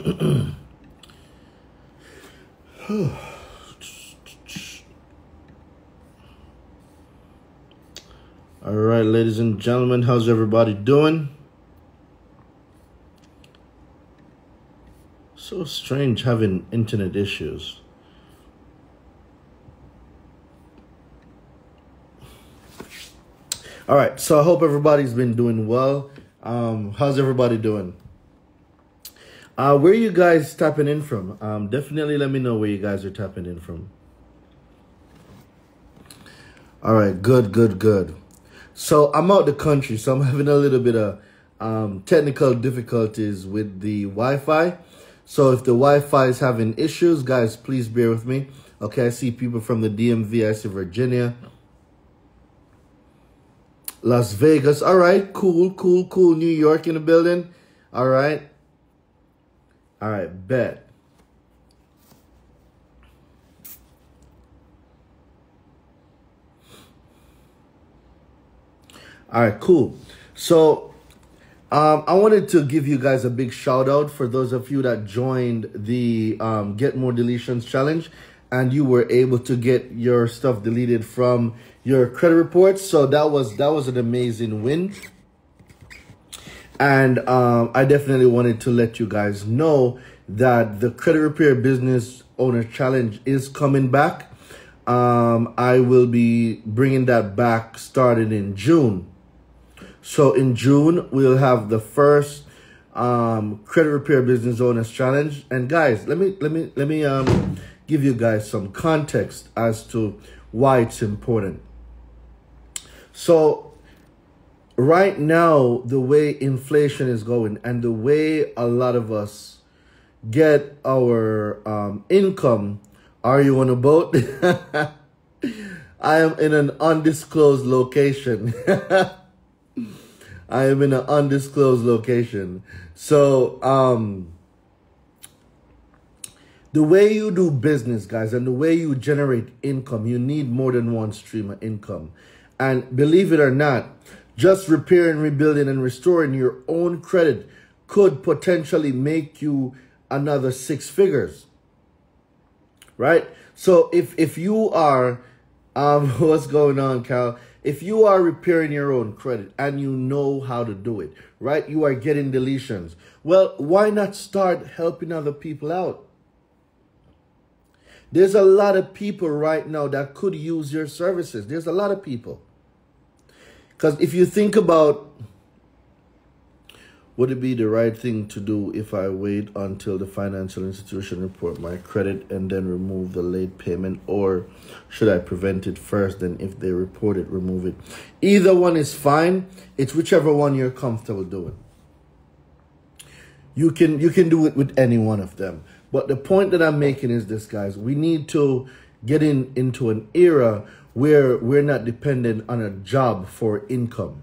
All right, ladies and gentlemen, how's everybody doing? So strange having internet issues. All right, so I hope everybody's been doing well. How's everybody doing? Where you guys tapping in from? Definitely let me know where you guys are tapping in from. All right, good. So I'm out the country, so I'm having a little bit of technical difficulties with the Wi-Fi. So if the Wi-Fi is having issues, guys, please bear with me. Okay, I see people from the DMV. I see Virginia, Las Vegas. All right, cool. New York in the building. All right, bet. All right, cool. So I wanted to give you guys a big shout out for those of you that joined the Get More Deletions Challenge and you were able to get your stuff deleted from your credit reports. So that was an amazing win. And I definitely wanted to let you guys know that the Credit Repair Business Owner Challenge is coming back. I will be bringing that back starting in June. So in June, we'll have the first Credit Repair Business Owners Challenge. And guys, let me give you guys some context as to why it's important. So right now, the way inflation is going and the way a lot of us get our income, are you on a boat? I am in an undisclosed location. I am in an undisclosed location. So, the way you do business, guys, and the way you generate income, you need more than one stream of income. And believe it or not, just repairing, rebuilding, and restoring your own credit could potentially make you another 6 figures. Right? So if you are, what's going on, Cal? If you are repairing your own credit and you know how to do it, right? You are getting deletions. Well, why not start helping other people out? There's a lot of people right now that could use your services. There's a lot of people. Because if you think about, would it be the right thing to do if I wait until the financial institution report my credit and then remove the late payment? Or should I prevent it first, then if they report it, remove it? Either one is fine. It's whichever one you're comfortable doing. You can do it with any one of them. But the point that I'm making is this, guys. We need to get into an era where we're not dependent on a job for income.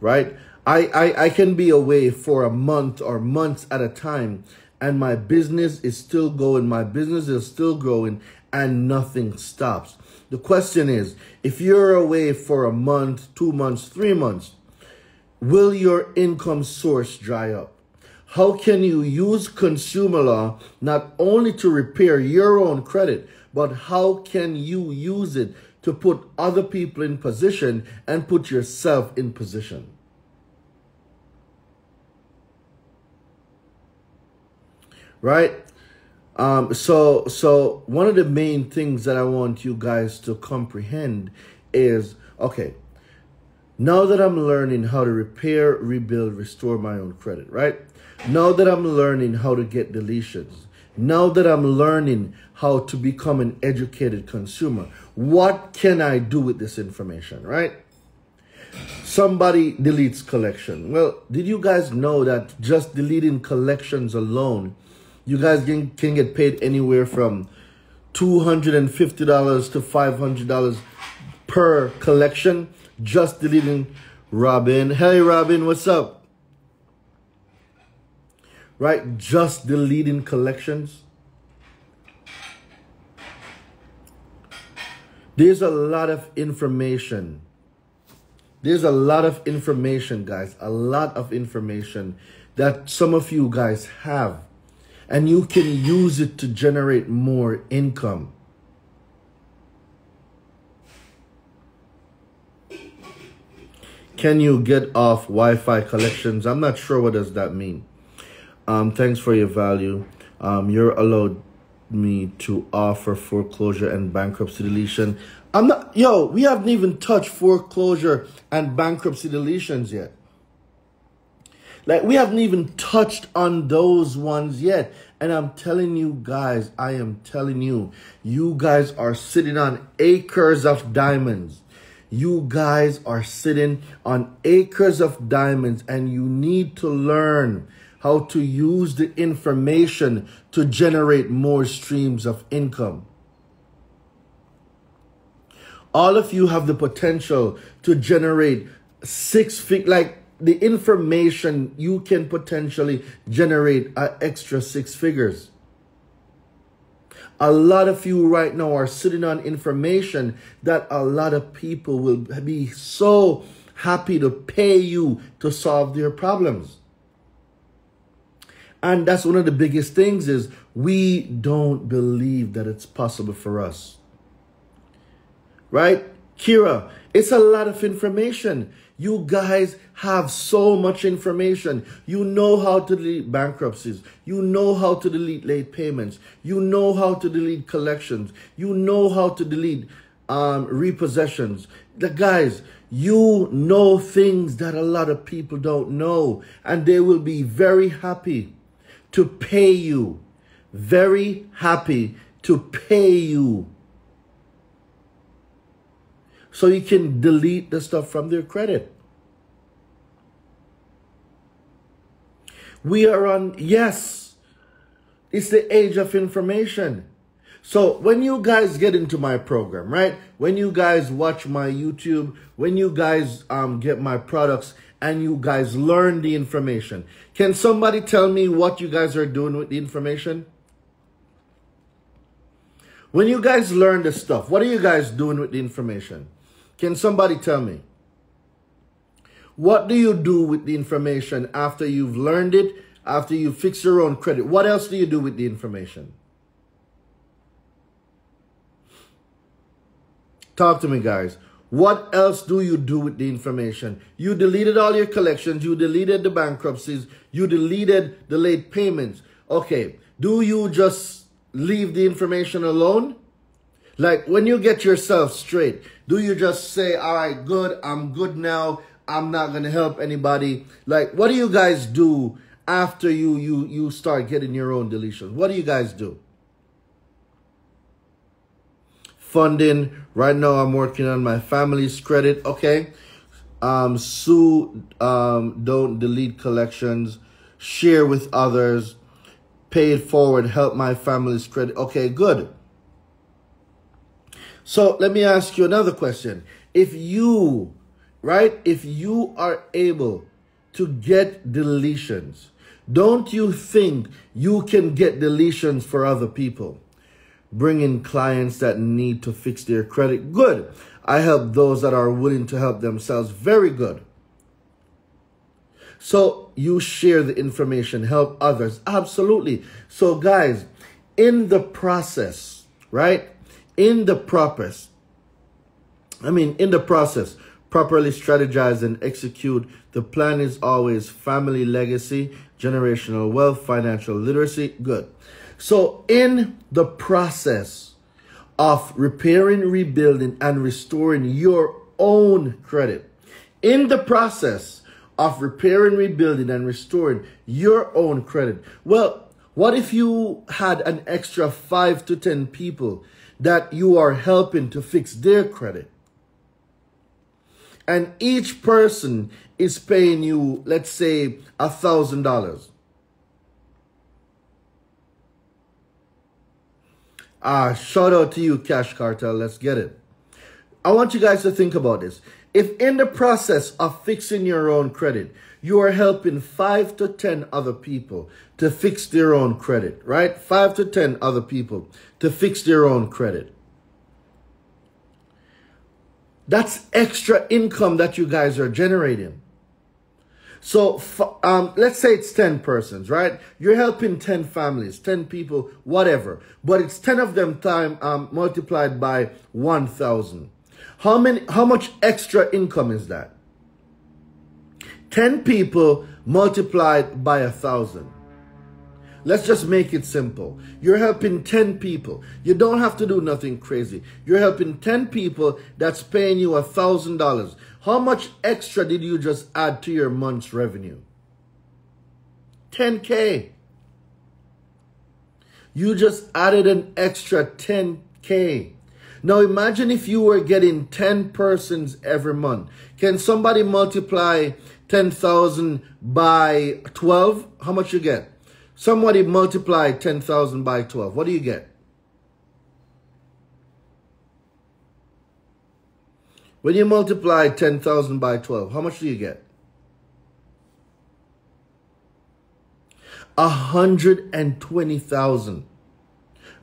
Right? I can be away for a month or months at a time and my business is still going, my business is still growing and nothing stops. The question is, if you're away for a month, 2 months, 3 months, will your income source dry up? How can you use consumer law not only to repair your own credit, but how can you use it to put other people in position and put yourself in position? Right? So one of the main things that I want you guys to comprehend is, okay, now that I'm learning how to repair, rebuild, restore my own credit, right? Now that I'm learning how to get deletions, now that I'm learning how to become an educated consumer, what can I do with this information, right? Somebody deletes collection. Well, did you guys know that just deleting collections alone, you guys can get paid anywhere from $250 to $500 per collection just deleting? Robin, hey Robin, what's up? Right, just deleting collections. There's a lot of information. There's a lot of information, guys. A lot of information that some of you guys have, and you can use it to generate more income. Can you get off Wi-Fi collections? I'm not sure what does that mean. Thanks for your value. You're allowed me to offer foreclosure and bankruptcy deletion. I'm not, yo, we haven't even touched foreclosure and bankruptcy deletions yet. Like, we haven't even touched on those ones yet. And I'm telling you guys, I am telling you, you guys are sitting on acres of diamonds. You guys are sitting on acres of diamonds, and you need to learn how to use the information to generate more streams of income. All of you have the potential to generate like the information, you can potentially generate an extra 6 figures. A lot of you right now are sitting on information that a lot of people will be so happy to pay you to solve their problems. And that's one of the biggest things is we don't believe that it's possible for us. Right? Kira, it's a lot of information. You guys have so much information. You know how to delete bankruptcies. You know how to delete late payments. You know how to delete collections. You know how to delete repossessions. The guys, you know things that a lot of people don't know, and they will be very happy to pay you. Very happy to pay you. So you can delete the stuff from their credit. We are on, yes, it's the age of information. So when you guys get into my program, right? When you guys watch my YouTube, when you guys get my products and you guys learn the information, can somebody tell me what you guys are doing with the information? When you guys learn the stuff, what are you guys doing with the information? Can somebody tell me? What do you do with the information after you've learned it, after you fix your own credit? What else do you do with the information? Talk to me, guys. What else do you do with the information? You deleted all your collections. You deleted the bankruptcies. You deleted the late payments. Okay. Do you just leave the information alone? Like, when you get yourself straight, do you just say, all right, good, I'm good now, I'm not going to help anybody? Like, what do you guys do after you start getting your own deletions? What do you guys do? Funding. Right now, I'm working on my family's credit. Okay. Sue, don't delete collections. Share with others. Pay it forward. Help my family's credit. Okay, good. So let me ask you another question. If you, right, if you are able to get deletions, don't you think you can get deletions for other people? Bring in clients that need to fix their credit. Good. I help those that are willing to help themselves. Very good. So you share the information, help others. Absolutely. So guys, in the process, right? In the process, properly strategize and execute. The plan is always family legacy, generational wealth, financial literacy. Good. So in the process of repairing, rebuilding, and restoring your own credit, in the process of repairing, rebuilding, and restoring your own credit, well, what if you had an extra 5 to 10 people that you are helping to fix their credit? And each person is paying you, let's say, $1,000. Shout out to you, Cash Cartel. Let's get it. I want you guys to think about this. If in the process of fixing your own credit, you are helping 5 to 10 other people to fix their own credit, right? 5 to 10 other people to fix their own credit. That's extra income that you guys are generating. So let's say it's 10 persons, right? You're helping 10 families, 10 people, whatever. But it's 10 of them multiplied by 1,000. How much extra income is that? 10 people multiplied by 1,000. Let's just make it simple. You're helping 10 people. You don't have to do nothing crazy. You're helping 10 people that's paying you $1,000. How much extra did you just add to your month's revenue? 10K. You just added an extra 10K. Now imagine if you were getting 10 persons every month. Can somebody multiply 10,000 by 12? How much you get? Somebody multiply 10,000 by 12. What do you get? When you multiply 10,000 by 12, how much do you get? 120,000.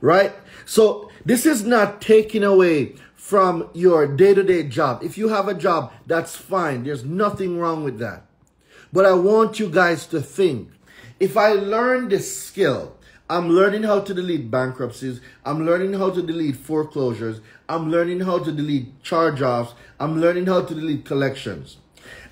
Right? So this is not taking away from your day-to-day job. If you have a job, that's fine. There's nothing wrong with that. But I want you guys to think, if I learn this skill, I'm learning how to delete bankruptcies. I'm learning how to delete foreclosures. I'm learning how to delete charge-offs. I'm learning how to delete collections.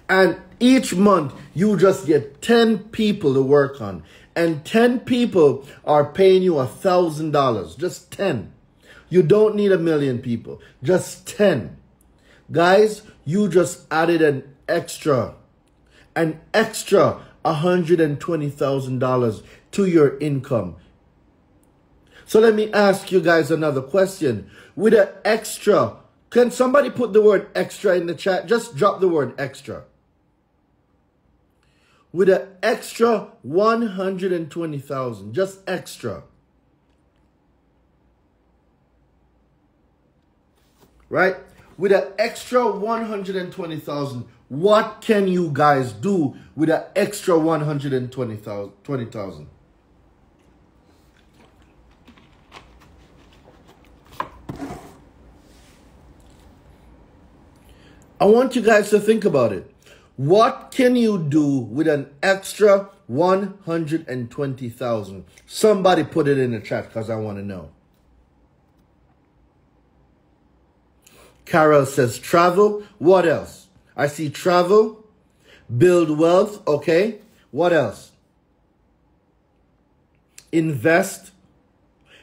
And each month, you just get 10 people to work on. And 10 people are paying you $1,000. Just 10. You don't need 1,000,000 people. Just 10. Guys, you just added an extra $120,000 to your income. So let me ask you guys another question. With an extra, can somebody put the word extra in the chat? Just drop the word extra. With an extra 120,000, just extra. Right? With an extra 120,000, what can you guys do with an extra 120,000? I want you guys to think about it. What can you do with an extra 120,000? Somebody put it in the chat because I want to know. Carol says travel. What else? I see travel, build wealth. Okay. What else? Invest,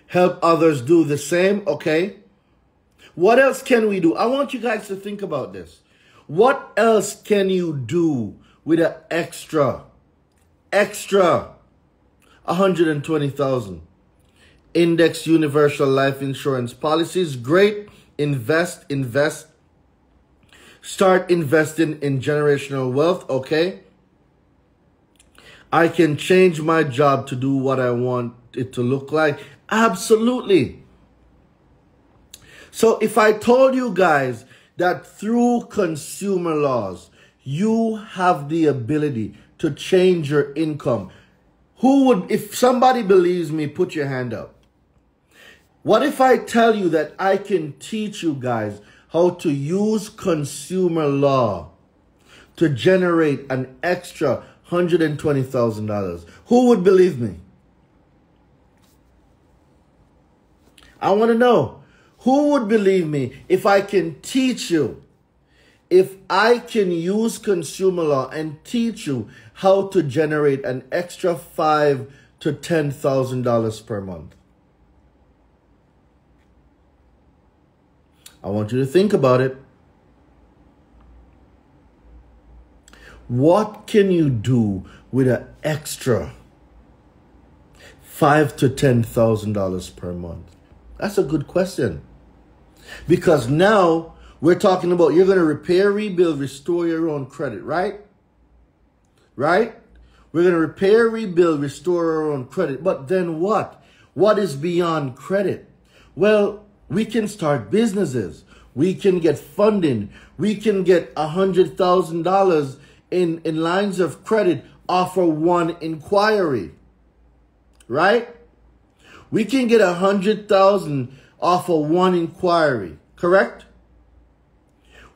help others do the same. Okay. What else can we do? I want you guys to think about this. What else can you do with an extra 120,000? Index universal life insurance policies. Great. Invest. Start investing in generational wealth. Okay. I can change my job to do what I want it to look like. Absolutely. So if I told you guys that through consumer laws, you have the ability to change your income, who would, if somebody believes me, put your hand up. What if I tell you that I can teach you guys how to use consumer law to generate an extra $120,000? Who would believe me? I want to know. Who would believe me if I can teach you, if I can use consumer law and teach you how to generate an extra $5,000 to $10,000 per month? I want you to think about it. What can you do with an extra $5,000 to $10,000 per month? That's a good question. Because now we're talking about you're going to repair, rebuild, restore your own credit, right? Right? We're going to repair, rebuild, restore our own credit. But then what? What is beyond credit? Well, we can start businesses. We can get funding. We can get $100,000 in lines of credit off of one inquiry. Right? We can get $100,000 off of one inquiry. Correct?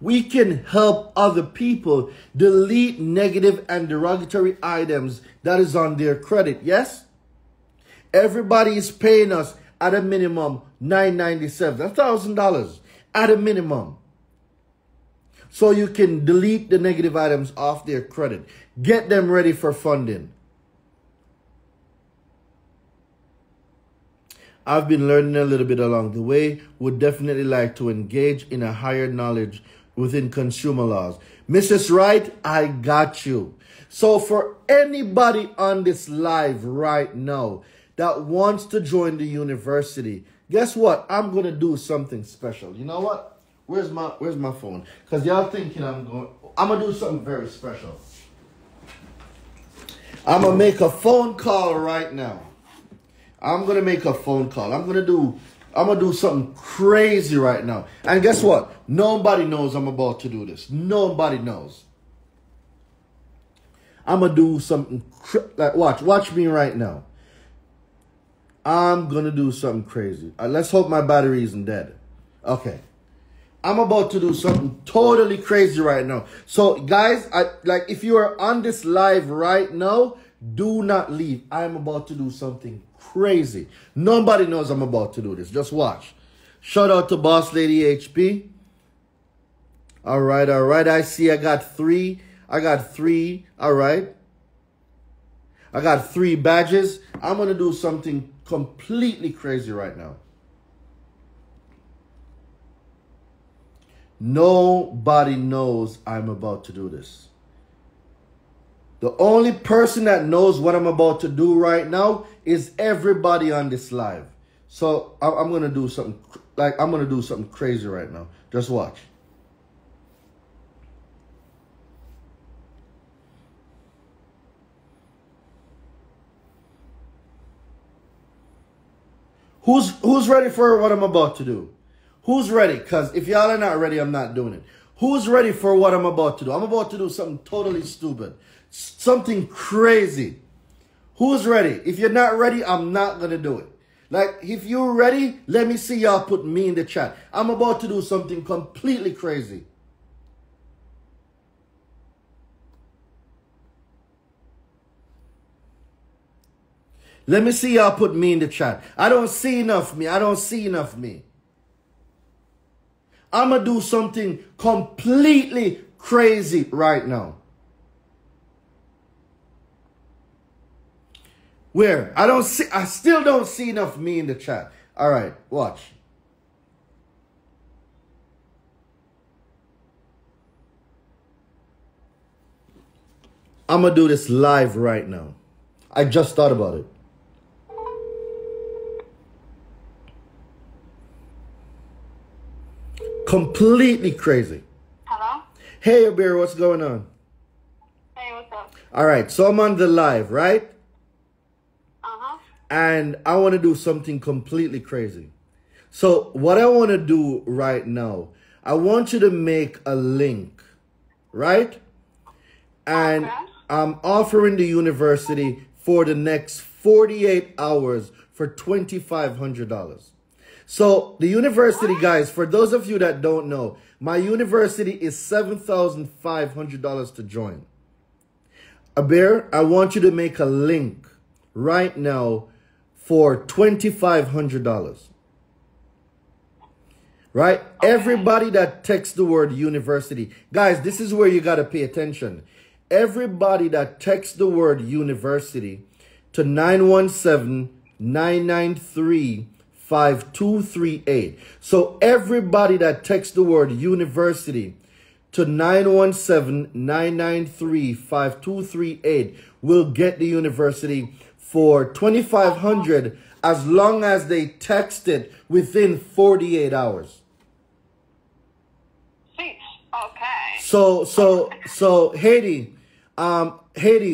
We can help other people delete negative and derogatory items that is on their credit. Yes? Everybody is paying us at a minimum $997, $1,000 at a minimum. So you can delete the negative items off their credit. Get them ready for funding. I've been learning a little bit along the way. Would definitely like to engage in a higher knowledge within consumer laws. Mrs. Wright, I got you. So for anybody on this live right now that wants to join the university, guess what? I'm going to do something special. You know what? Where's my phone? Because y'all thinking I'm going to do something very special. I'm going to make a phone call right now. I'm going to make a phone call. I'm going to do something crazy right now. And guess what? Nobody knows I'm about to do this. Nobody knows. I'm going to do something like watch me right now. I'm going to do something crazy. Let's hope my battery isn't dead. Okay. I'm about to do something totally crazy right now. So guys, if you are on this live right now, do not leave. I'm about to do something crazy. Nobody knows I'm about to do this. Just watch. Shout out to Boss Lady HP. All right. I see I got three. All right. I got 3 badges. I'm going to do something completely crazy right now. Nobody knows I'm about to do this. The only person that knows what I'm about to do right now is everybody on this live. So I'm going to do something crazy right now. Just watch. Who's ready for what I'm about to do? Who's ready? Because if y'all are not ready, I'm not doing it. Who's ready for what I'm about to do? I'm about to do something totally stupid. Something crazy. Who's ready? If you're not ready, I'm not going to do it. Like, if you're ready, let me see y'all put me in the chat. I'm about to do something completely crazy. Let me see y'all put me in the chat. I don't see enough me. I'm going to do something completely crazy right now. Where? I still don't see enough me in the chat. All right, watch. I'm going to do this live right now. I just thought about it. Completely crazy. Hello? Hey, Abir, what's going on? Hey, what's up? All right, so I'm on the live, right? Uh-huh. And I want to do something completely crazy. So what I want to do right now, I want you to make a link, right? And Okay. I'm offering the university for the next 48 hours for $2,500. So the university, guys, for those of you that don't know, my university is $7,500 to join. Abir, I want you to make a link right now for $2,500. Right? Okay. Everybody that texts the word university. Guys, this is where you got to pay attention. Everybody that texts the word university to 917-993-5238. So everybody that texts the word university to 917-993-5238 will get the university for $2,500 as long as they text it within 48 hours. Okay. So Haiti,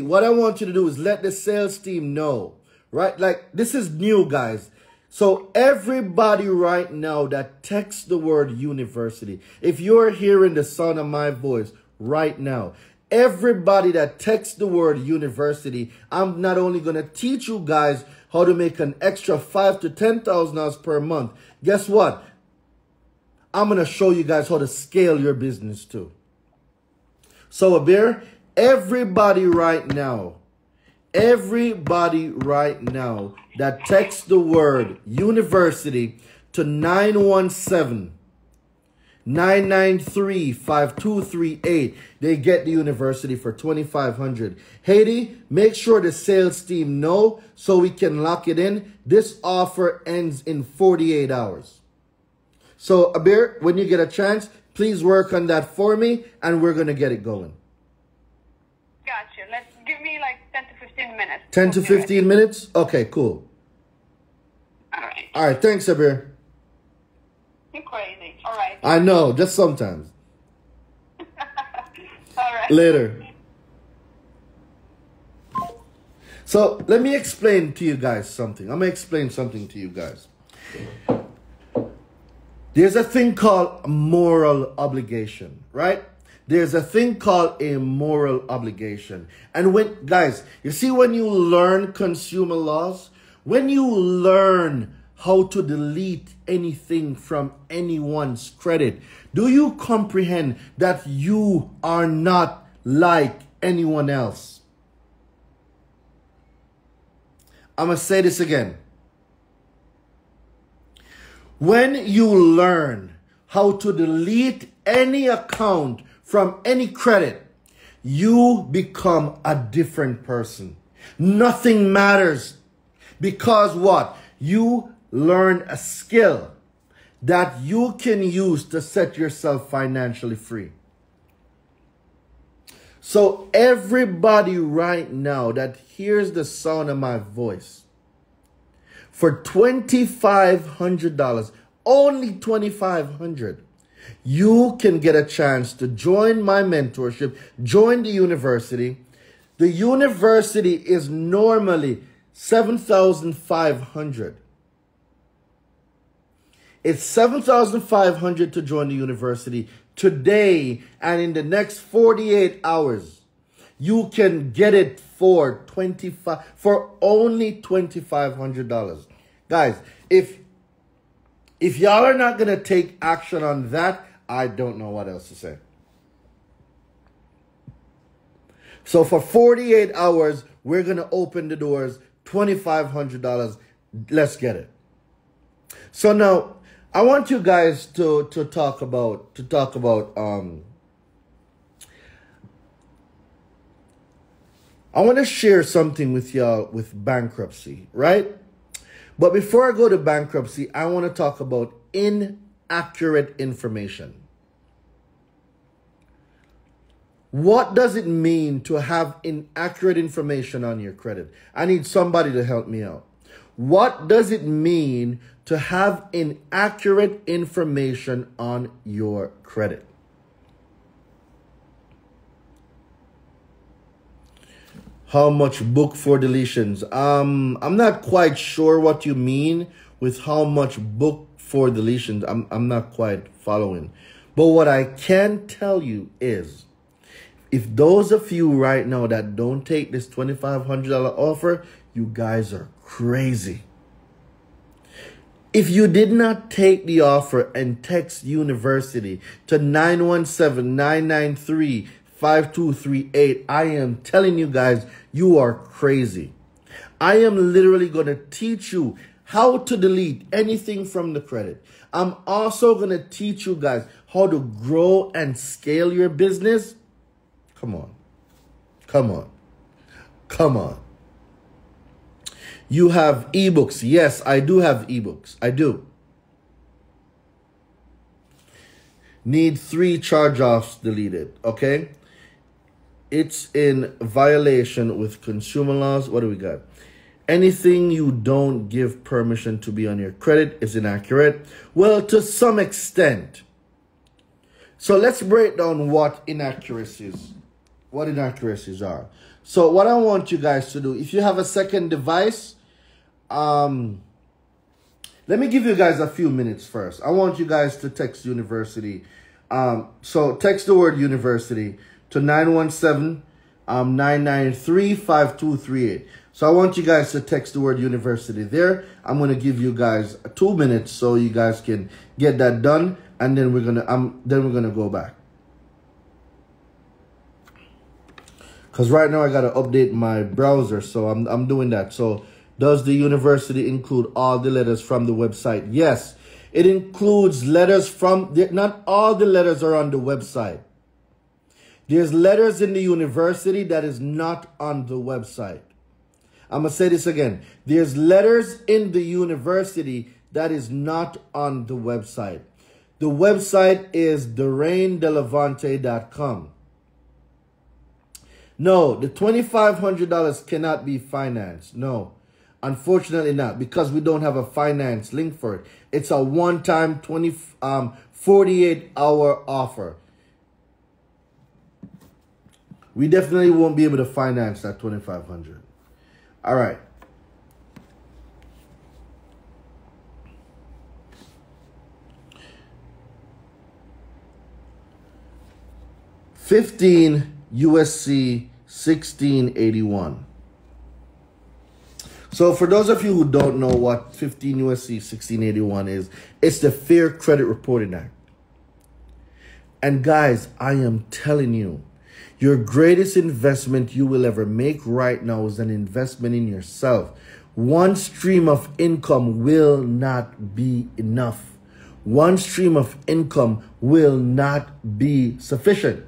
what I want you to do is let the sales team know, right? Like, this is new, guys. So everybody right now that texts the word university, if you're hearing the sound of my voice right now, everybody that texts the word university, I'm not only going to teach you guys how to make an extra $5,000 to $10,000 per month. Guess what? I'm going to show you guys how to scale your business too. So, Abir, everybody right now that texts the word university to 917-993-5238, they get the university for $2,500. Haiti, make sure the sales team know so we can lock it in. This offer ends in 48 hours. So, Abir, when you get a chance, please work on that for me, and we're going to get it going. Gotcha. Let's give me like 10 to 15 minutes. 10 to 15 minutes? Okay, cool. All right. All right, thanks, Abir. You're crazy. All right. I know, just sometimes. All right. Later. So, let me explain to you guys something. I'm going to explain something to you guys. There's a thing called moral obligation, right? There's a thing called a moral obligation. And when, guys, you see when you learn consumer laws, when you learn how to delete anything from anyone's credit, do you comprehend that you are not like anyone else? I'm going to say this again. When you learn how to delete any account from any credit, you become a different person. Nothing matters. Because what? You learn a skill that you can use to set yourself financially free. So everybody right now that hears the sound of my voice, for $2,500, only $2,500, you can get a chance to join my mentorship, join the university. The university is normally $7,500. It's $7,500 to join the university today, and in the next 48 hours, you can get it for only $2,500. Guys, if y'all are not gonna take action on that, I don't know what else to say. So for 48 hours, we're gonna open the doors, $2,500. Let's get it. So now I want you guys to talk about I want to share something with y'all with bankruptcy, right? But before I go to bankruptcy, I want to talk about inaccurate information. What does it mean to have inaccurate information on your credit? I need somebody to help me out. What does it mean to have inaccurate information on your credit? How much book for deletions? I'm not quite sure what you mean with how much book for deletions. I'm not quite following. But what I can tell you is, if those of you right now that don't take this $2,500 offer, you guys are crazy. If you did not take the offer and text university to 917-993-5238, I am telling you guys, you are crazy. I am literally going to teach you how to delete anything from the credit. I'm also going to teach you guys how to grow and scale your business. Come on. Come on. Come on. You have ebooks. Yes, I do have ebooks. I do. Need 3 charge-offs deleted. Okay. It's in violation with consumer laws. What do we got? Anything you don't give permission to be on your credit is inaccurate. Well, to some extent. So let's break down what inaccuracies are. So what I want you guys to do, if you have a second device, let me give you guys a few minutes first. I want you guys to text university. So text the word university to 917-993-5238. So I want you guys to text the word university there. I'm going to give you guys 2 minutes so you guys can get that done. and then we're gonna go back. Because right now I gotta update my browser, so I'm doing that. So does the university include all the letters from the website? Yes, it includes letters from not all the letters are on the website. There's letters in the university that is not on the website. I'm gonna say this again. There's letters in the university that is not on the website. The website is DoraineDelavante.com. No, the $2,500 cannot be financed. No, unfortunately not, because we don't have a finance link for it. It's a one-time 48-hour offer. We definitely won't be able to finance that $2,500. All right. $15 USC 1681. So for those of you who don't know what 15 USC 1681 is, it's the Fair Credit Reporting Act. And guys, I am telling you, your greatest investment you will ever make right now is an investment in yourself. One stream of income will not be enough. One stream of income will not be sufficient.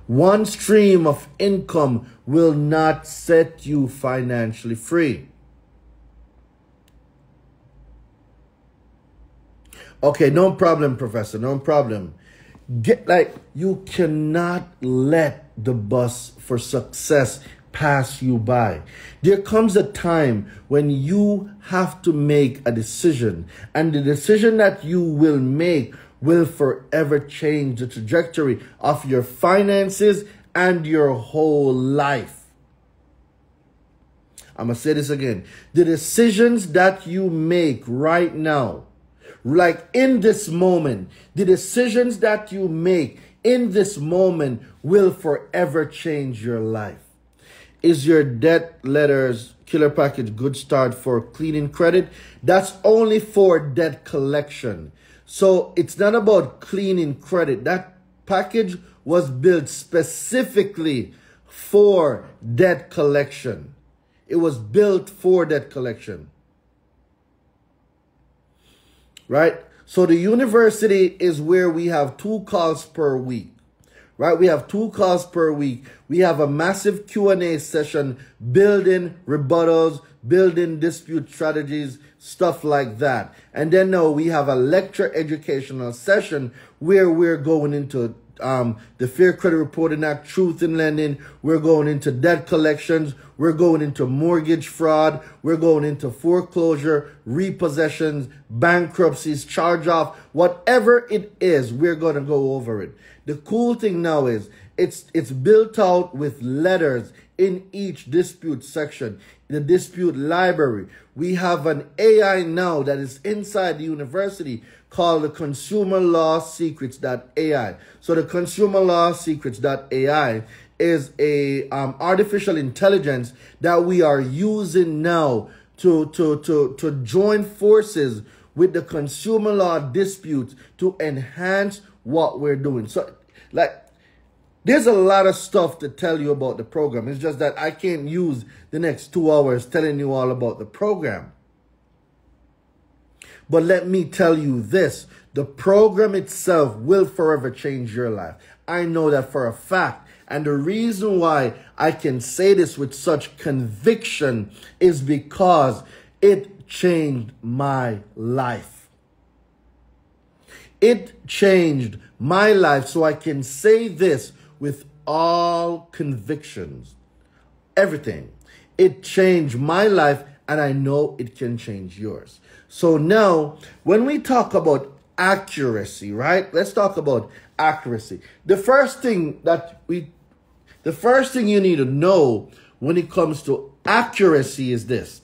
One stream of income will not set you financially free. Okay, no problem, Professor, no problem. You cannot let the bus for success pass you by. There comes a time when you have to make a decision, and the decision that you will make will forever change the trajectory of your finances and your whole life. I'm going to say this again. The decisions that you make right now, like in this moment, the decisions that you make in this moment will forever change your life. Is your debt letters killer package good start for cleaning credit? That's only for debt collection. So it's not about cleaning credit. That package was built specifically for debt collection. It was built for debt collection. Right? So the university is where we have 2 calls per week. Right? We have 2 calls per week. We have a massive Q&A session, building rebuttals, building dispute strategies, stuff like that. And then now we have a lecture educational session where we're going into the Fair Credit Reporting Act, truth in lending. We're going into debt collections. We're going into mortgage fraud. We're going into foreclosure, repossessions, bankruptcies, charge off, whatever it is, we're going to go over it. The cool thing now is it's built out with letters in each dispute section, the dispute library. We have an AI now that is inside the university called the Consumer Law Secrets.ai. So the Consumer Law Secrets.ai is a artificial intelligence that we are using now to join forces with the consumer law disputes to enhance what we're doing. So there's a lot of stuff to tell you about the program. It's just that I can't use the next 2 hours telling you all about the program. But let me tell you this. The program itself will forever change your life. I know that for a fact. And the reason why I can say this with such conviction is because it changed my life. It changed my life, so I can say this with all convictions. Everything. It changed my life, and I know it can change yours. So now, when we talk about accuracy, right? Let's talk about accuracy. The first thing you need to know when it comes to accuracy is this.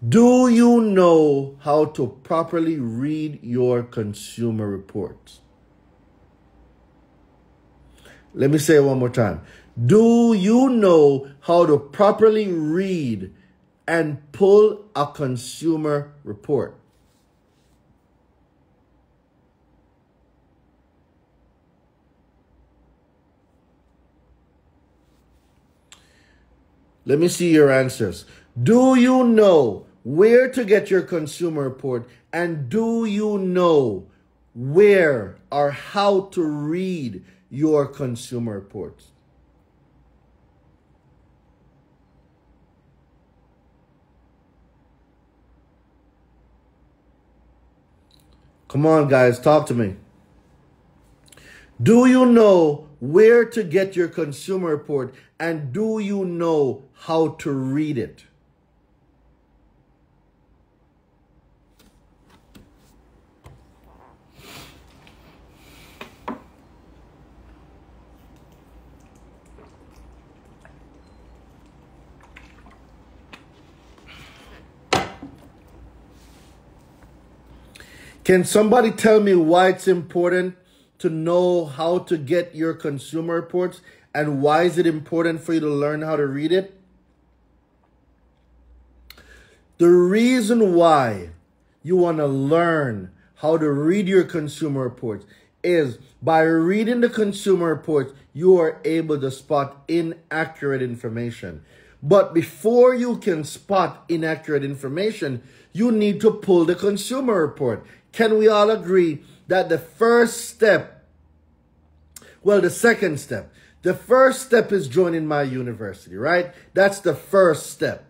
Do you know how to properly read your consumer reports? Let me say it one more time. Do you know how to properly read and pull a consumer report? Let me see your answers. Do you know where to get your consumer report? And do you know where or how to read your consumer reports? Come on, guys, talk to me. Do you know where to get your consumer report? And do you know how to read it? Can somebody tell me why it's important to know how to get your consumer reports, and why is it important for you to learn how to read it? The reason why you want to learn how to read your consumer reports is by reading the consumer reports, you are able to spot inaccurate information. But before you can spot inaccurate information, you need to pull the consumer report. Can we all agree that the first step, well, the second step, the first step is joining my university, right? That's the first step.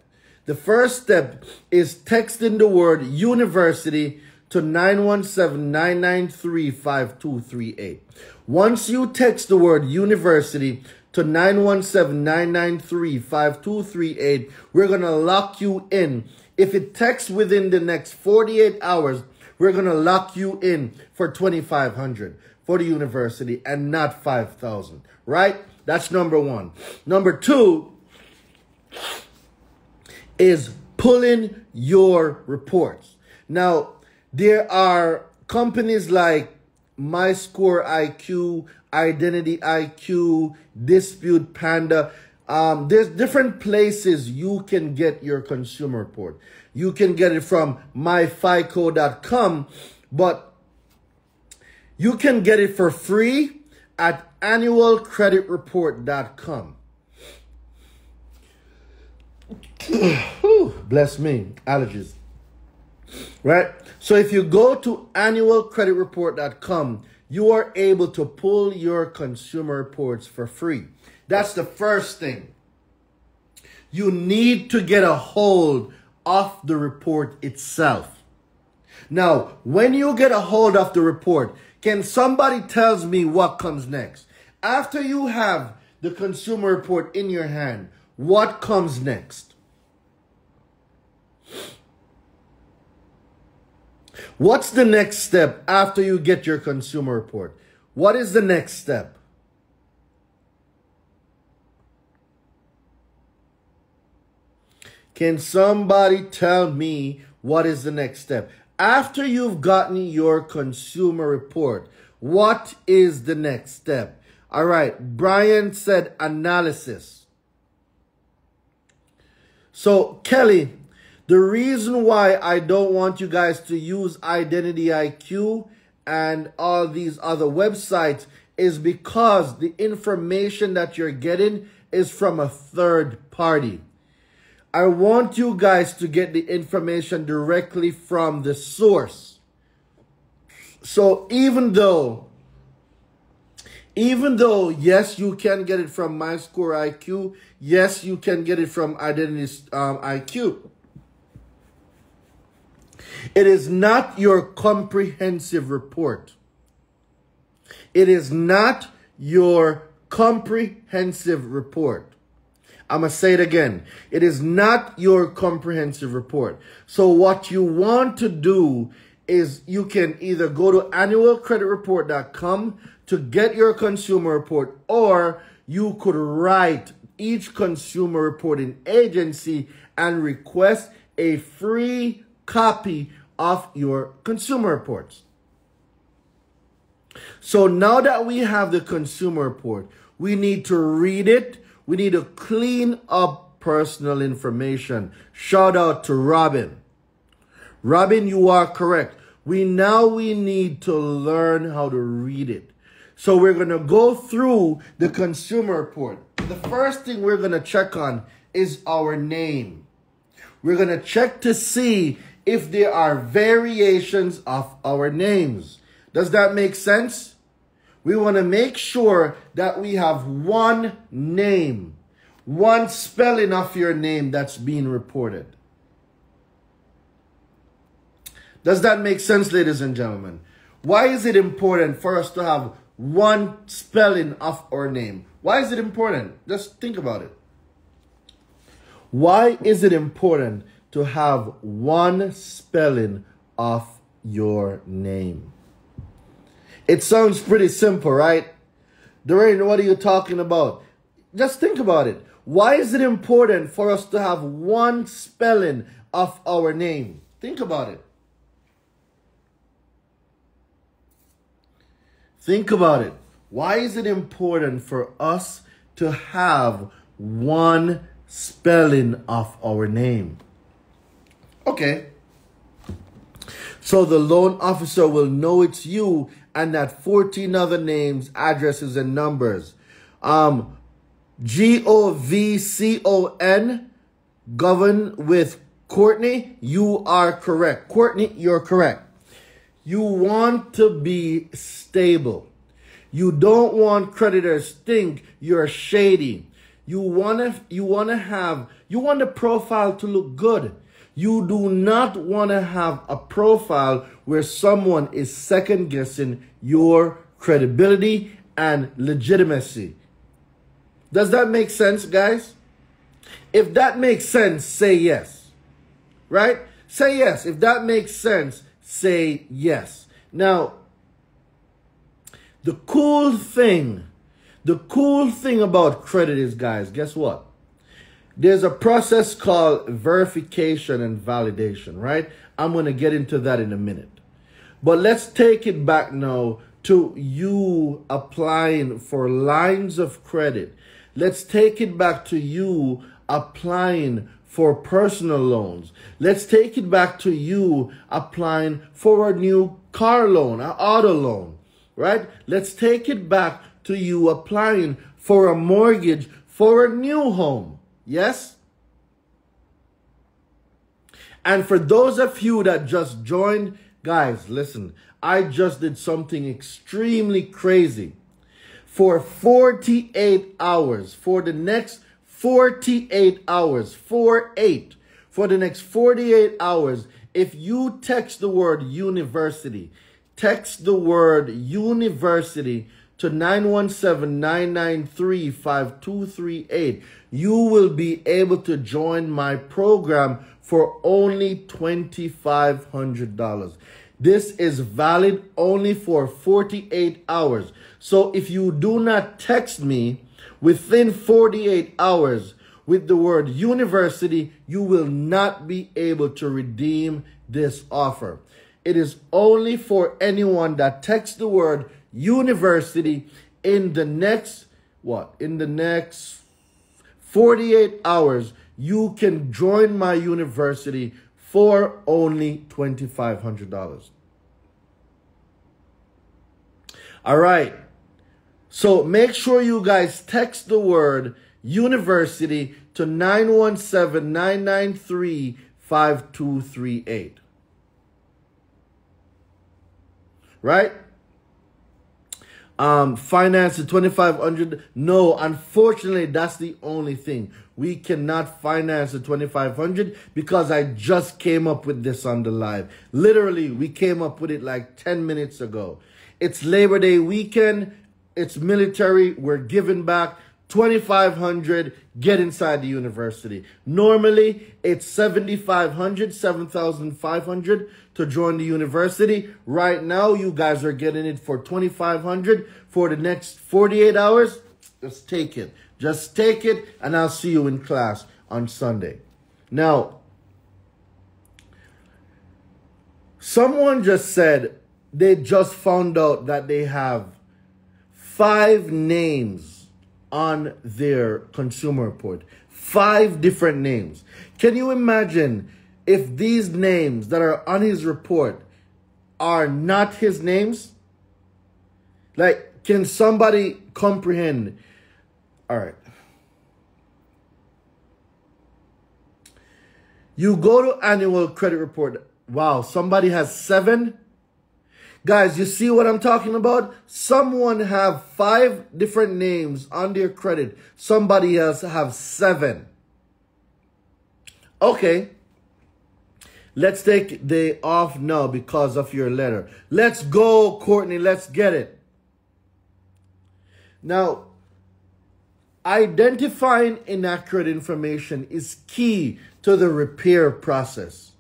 The first step is texting the word university to 917-993-5238. Once you text the word university to 917-993-5238, we're going to lock you in. If it texts within the next 48 hours, we're going to lock you in for $2,500 for the university and not $5,000, right? That's number one. Number two is pulling your reports. Now, there are companies like MyScoreIQ, Identity IQ, Dispute Panda. There's different places you can get your consumer report. You can get it from myfico.com, but you can get it for free at annualcreditreport.com. Bless me, allergies. Right? So if you go to annualcreditreport.com, you are able to pull your consumer reports for free. That's the first thing. You need to get a hold of the report itself. Now, when you get a hold of the report, can somebody tells me what comes next? After you have the consumer report in your hand, what comes next? What's the next step after you get your consumer report? What is the next step? Can somebody tell me what is the next step? After you've gotten your consumer report, what is the next step? All right, Brian said analysis. So, Kelly, the reason why I don't want you guys to use Identity IQ and all these other websites is because the information that you're getting is from a third party. I want you guys to get the information directly from the source. So even though, yes, you can get it from MyScoreIQ, yes, you can get it from Identity IQ, it is not your comprehensive report. It is not your comprehensive report. I'm going to say it again. It is not your comprehensive report. So what you want to do is you can either go to annualcreditreport.com to get your consumer report, or you could write each consumer reporting agency and request a free copy of your consumer reports. So now that we have the consumer report, we need to read it. We need to clean up personal information. Shout out to Robin. Robin, you are correct. We need to learn how to read it. So we're going to go through the consumer report. The first thing we're going to check on is our name. We're going to check to see if there are variations of our names. Does that make sense? We want to make sure that we have one name, one spelling of your name that's being reported. Does that make sense, ladies and gentlemen? Why is it important for us to have one spelling of our name? Why is it important? Just think about it. Why is it important to have one spelling of your name? It sounds pretty simple, right? Doreen, what are you talking about? Just think about it. Why is it important for us to have one spelling of our name? Think about it. Think about it. Why is it important for us to have one spelling of our name? Okay. So the loan officer will know it's you and that 14 other names, addresses, and numbers. Govcon, govern with Courtney. You are correct. Courtney, you're correct. You want to be stable. You don't want creditors think you're shady. You want the profile to look good. You do not want to have a profile where someone is second guessing your credibility and legitimacy. Does that make sense, guys? If that makes sense, say yes. Right? Say yes. If that makes sense, say yes. Now, the cool thing about credit is, guys, guess what? There's a process called verification and validation, right? I'm going to get into that in a minute. But let's take it back now to you applying for lines of credit. Let's take it back to you applying for personal loans. Let's take it back to you applying for a new car loan, an auto loan, right? Let's take it back to you applying for a mortgage for a new home. Yes? And for those of you that just joined, guys, listen, I just did something extremely crazy. For 48 hours, for the next 48 hours, for the next 48 hours, if you text the word university, text the word university to 917-993-5238, you will be able to join my program for only $2,500. This is valid only for 48 hours. So if you do not text me within 48 hours with the word university, you will not be able to redeem this offer. It is only for anyone that texts the word university in the next, in the next 48 hours, you can join my university for only $2,500. All right. So make sure you guys text the word university to 917-993-5238. Right? Finance at $2,500. No, unfortunately, that's the only thing. We cannot finance at $2,500 because I just came up with this on the live. Literally, we came up with it like 10 minutes ago. It's Labor Day weekend. It's military. We're giving back $2,500. Get inside the university. Normally, it's $7,500 to join the university. Right now, you guys are getting it for $2,500 for the next 48 hours. Just take it. Just take it, and I'll see you in class on Sunday. Now, someone just said they just found out that they have 5 names on their consumer report. 5 different names. Can you imagine if these names that are on his report are not his names? Like, can somebody comprehend? All right. You go to annual credit report. Wow, somebody has 7. Guys, you see what I'm talking about? Someone have 5 different names on their credit. Somebody else have 7. Okay. Let's take day off now because of your letter. Let's go, Courtney. Let's get it. Now, identifying inaccurate information is key to the repair process.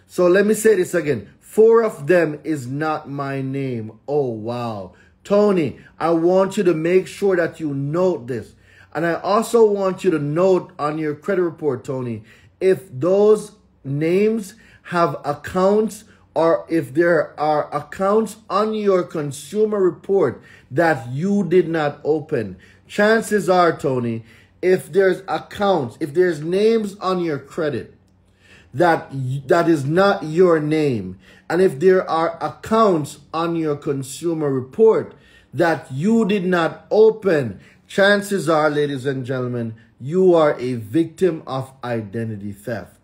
So let me say this again. 4 of them is not my name. Oh, wow. Tony, I want you to make sure that you note this. And I also want you to note on your credit report, Tony, if those names have accounts or if there are accounts on your consumer report that you did not open. Chances are, Tony, if there's accounts, if there's names on your credit that is not your name, and if there are accounts on your consumer report that you did not open, chances are, ladies and gentlemen, you are a victim of identity theft.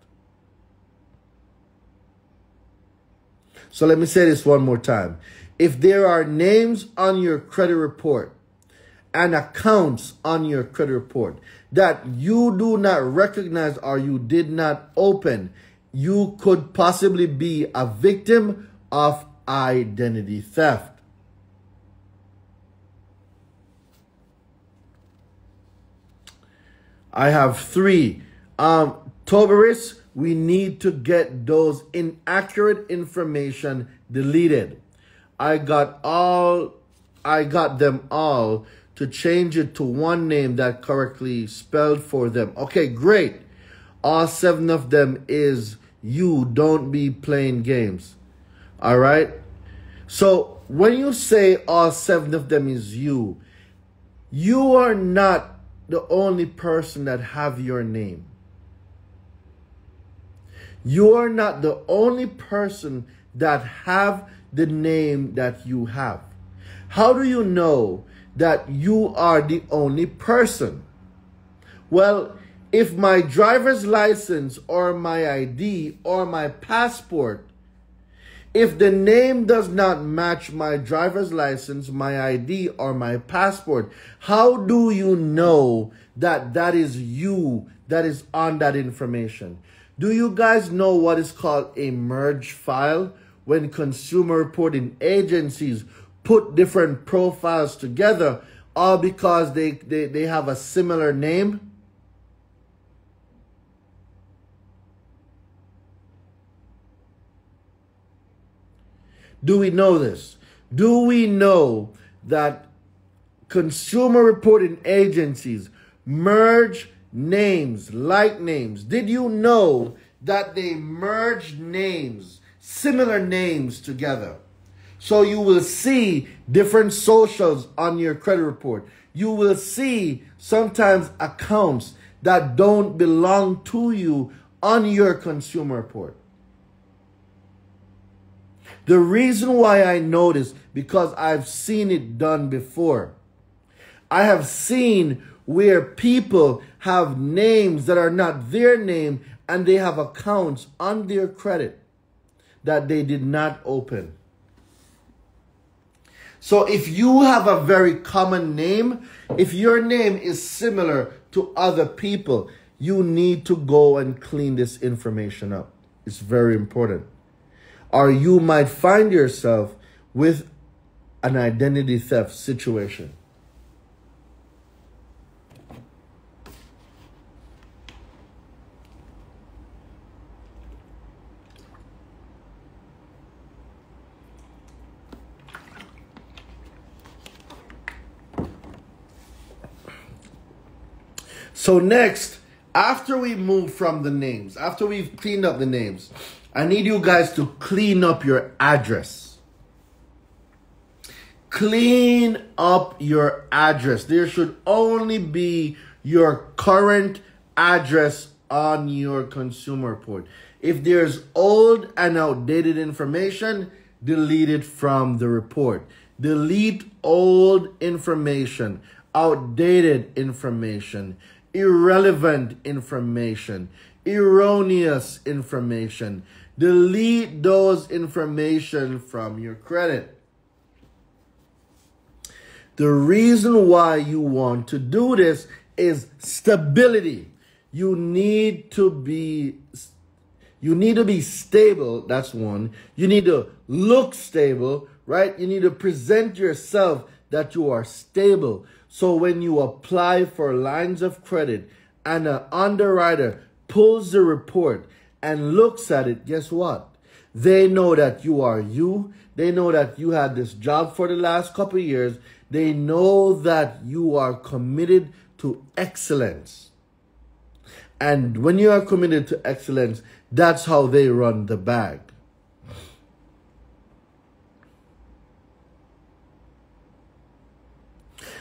So let me say this one more time. If there are names on your credit report and accounts on your credit report that you do not recognize or you did not open, you could possibly be a victim of identity theft. I have 3. Toberis, we need to get those inaccurate information deleted. I got them all to change it to one name that correctly spelled for them. Okay, great. All 7 of them is you. Don't be playing games. All right. So when you say all 7 of them is you, you are not the only person that have your name. You are not the only person that have the name that you have. How do you know that you are the only person? Well, if my driver's license or my ID or my passport, if the name does not match my driver's license, my ID, or my passport, how do you know that that is you that is on that information? Do you guys know what is called a merge file? When consumer reporting agencies put different profiles together, all because they have a similar name? Do we know this? Do we know that consumer reporting agencies merge names like names? Did you know that they merge names, similar names together? So you will see different socials on your credit report. You will see sometimes accounts that don't belong to you on your consumer report. The reason why I know this, because I've seen it done before. I have seen where people have names that are not their name and they have accounts on their credit that they did not open. So if you have a very common name, if your name is similar to other people, you need to go and clean this information up. It's very important. Or you might find yourself with an identity theft situation. So next, after we move from the names, after we've cleaned up the names, I need you guys to clean up your address. Clean up your address. There should only be your current address on your consumer report. If there's old and outdated information, delete it from the report. Delete old information, outdated information, irrelevant information, erroneous information. Delete those information from your credit. The reason why you want to do this is stability. You need to be stable. That's one. You need to look stable, right? You need to present yourself that you are stable. So when you apply for lines of credit and an underwriter pulls the report and looks at it, guess what? They know that you are you. They know that you had this job for the last couple of years. They know that you are committed to excellence. And when you are committed to excellence, that's how they run the bag.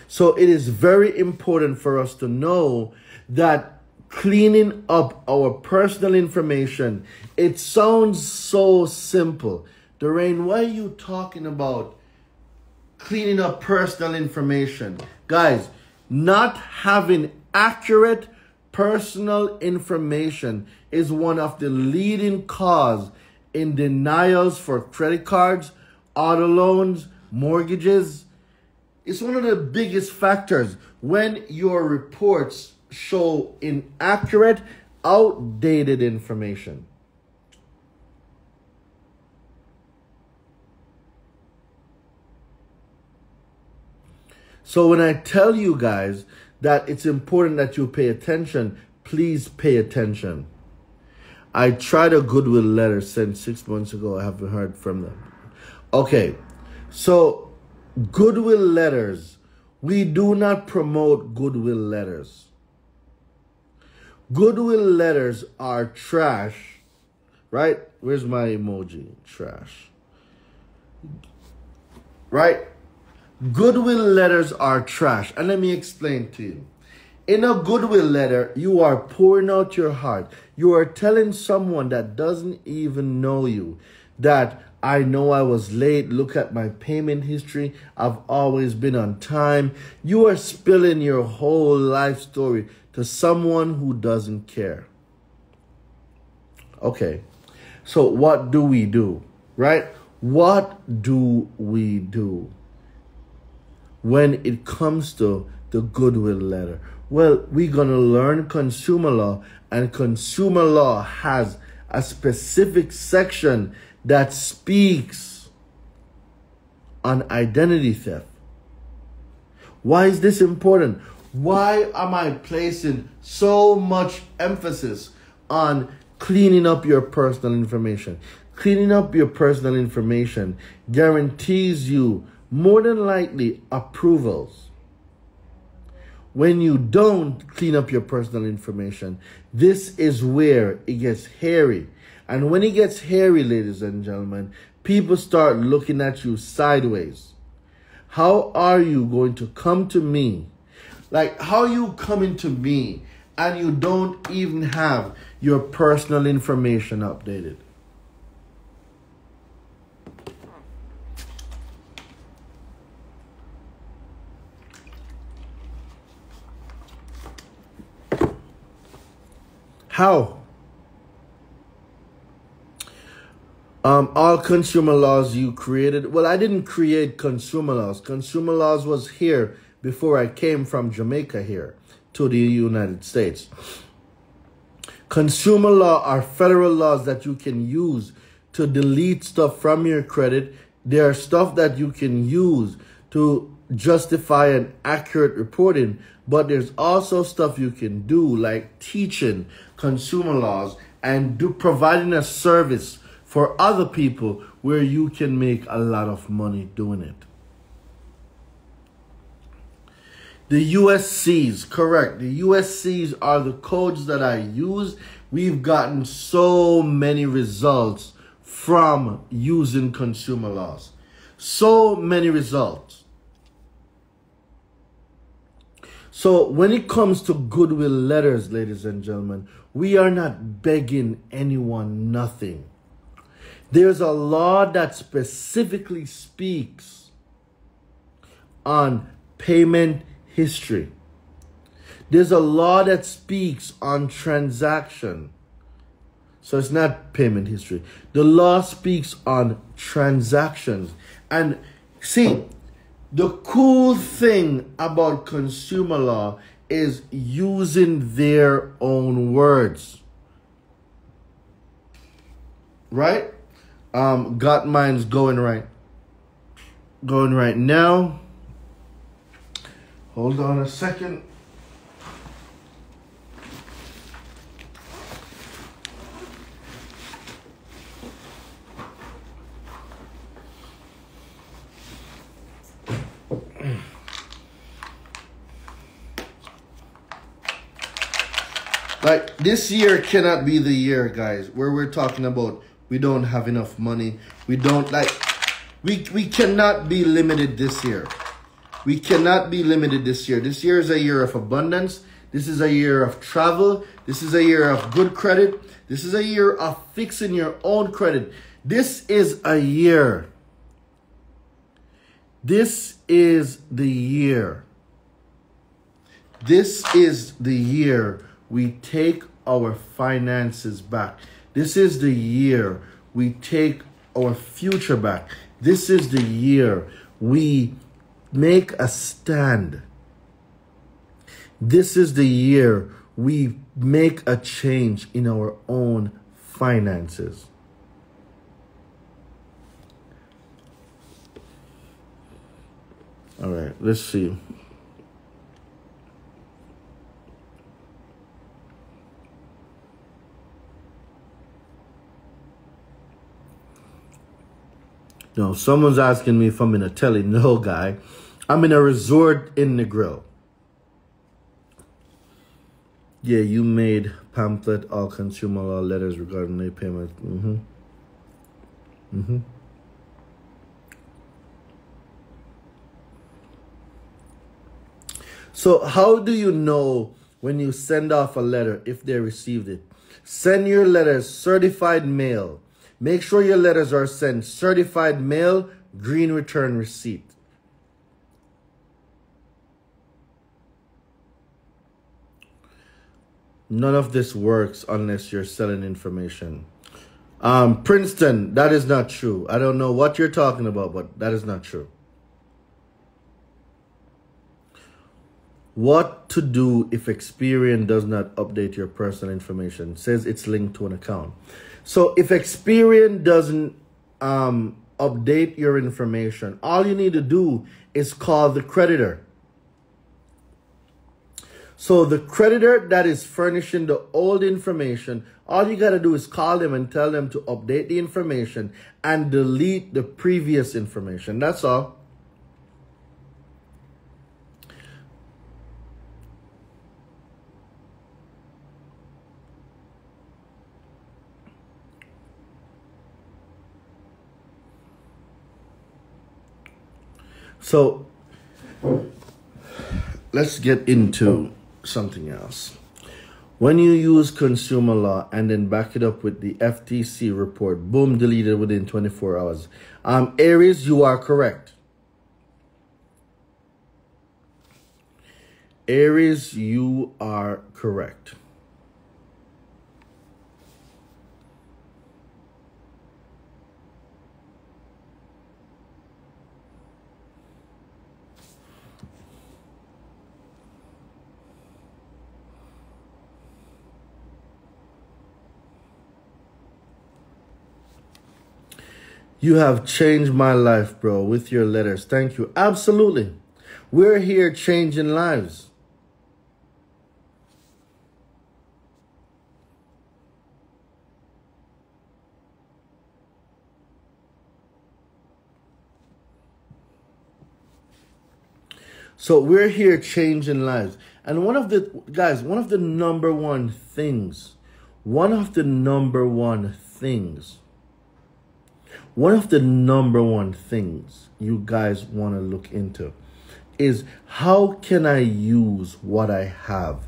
So it is very important for us to know that cleaning up our personal information, it sounds so simple. Doreen, why are you talking about cleaning up personal information? Guys, not having accurate personal information is one of the leading cause in denials for credit cards, auto loans, mortgages. It's one of the biggest factors when your reports show inaccurate, outdated information. So when I tell you guys that it's important that you pay attention, please pay attention. I tried a goodwill letter sent 6 months ago. I haven't heard from them. Okay, so goodwill letters. We do not promote goodwill letters. Goodwill letters are trash, right? Where's my emoji? Trash. Right? Goodwill letters are trash. And let me explain to you. In a goodwill letter, you are pouring out your heart. You are telling someone that doesn't even know you that I know I was late. Look at my payment history. I've always been on time. You are spilling your whole life story to someone who doesn't care. Okay, so what do we do, right? What do we do when it comes to the goodwill letter? Well, we're going to learn consumer law, and consumer law has a specific section that speaks on identity theft. Why is this important? Why am I placing so much emphasis on cleaning up your personal information? Cleaning up your personal information guarantees you more than likely approvals. When you don't clean up your personal information, this is where it gets hairy. And when it gets hairy, ladies and gentlemen, people start looking at you sideways. How are you going to come to me? Like, how are you coming to me and you don't even have your personal information updated? How? All consumer laws you created. Well, I didn't create consumer laws. Consumer laws was here before I came from Jamaica here to the United States. Consumer law are federal laws that you can use to delete stuff from your credit. There are stuff that you can use to justify an accurate reporting, but there's also stuff you can do like teaching consumer laws and providing a service for other people where you can make a lot of money doing it. The USCs, correct. The USCs are the codes that I use. We've gotten so many results from using consumer laws. So many results. So when it comes to goodwill letters, ladies and gentlemen, we are not begging anyone nothing. There's a law that specifically speaks on payment history. There's a law that speaks on transaction. So it's not payment history. The law speaks on transactions. And see, the cool thing about consumer law is using their own words. Right? Got mine's going right now. Hold on a second. Like, this year cannot be the year, guys, where we're talking about we don't have enough money. We cannot be limited this year. We cannot be limited this year. This year is a year of abundance. This is a year of travel. This is a year of good credit. This is a year of fixing your own credit. This is a year. This is the year. This is the year we take our finances back. This is the year we take our future back. This is the year we make a stand. This is the year we make a change in our own finances. All right, let's see. No, someone's asking me if I'm in a telly. No, guy. I'm in a resort in the grill. Yeah, you made pamphlet all consumer law letters regarding late payment. So how do you know when you send off a letter if they received it? Send your letters certified mail. Make sure your letters are sent certified mail, green return receipt. None of this works unless you're selling information. Princeton, that is not true. I don't know what you're talking about, but that is not true. What to do if Experian does not update your personal information? It says it's linked to an account. So if Experian doesn't update your information, all you need to do is call the creditor. So the creditor that is furnishing the old information, all you got to do is call them and tell them to update the information and delete the previous information. That's all. So let's get into something else. When you use consumer law and then back it up with the FTC report, boom, deleted within 24 hours. Aries, you are correct. Aries, you are correct. You have changed my life, bro, with your letters. Thank you. Absolutely. We're here changing lives. So we're here changing lives. And one of the number one things you guys want to look into is how can I use what I have?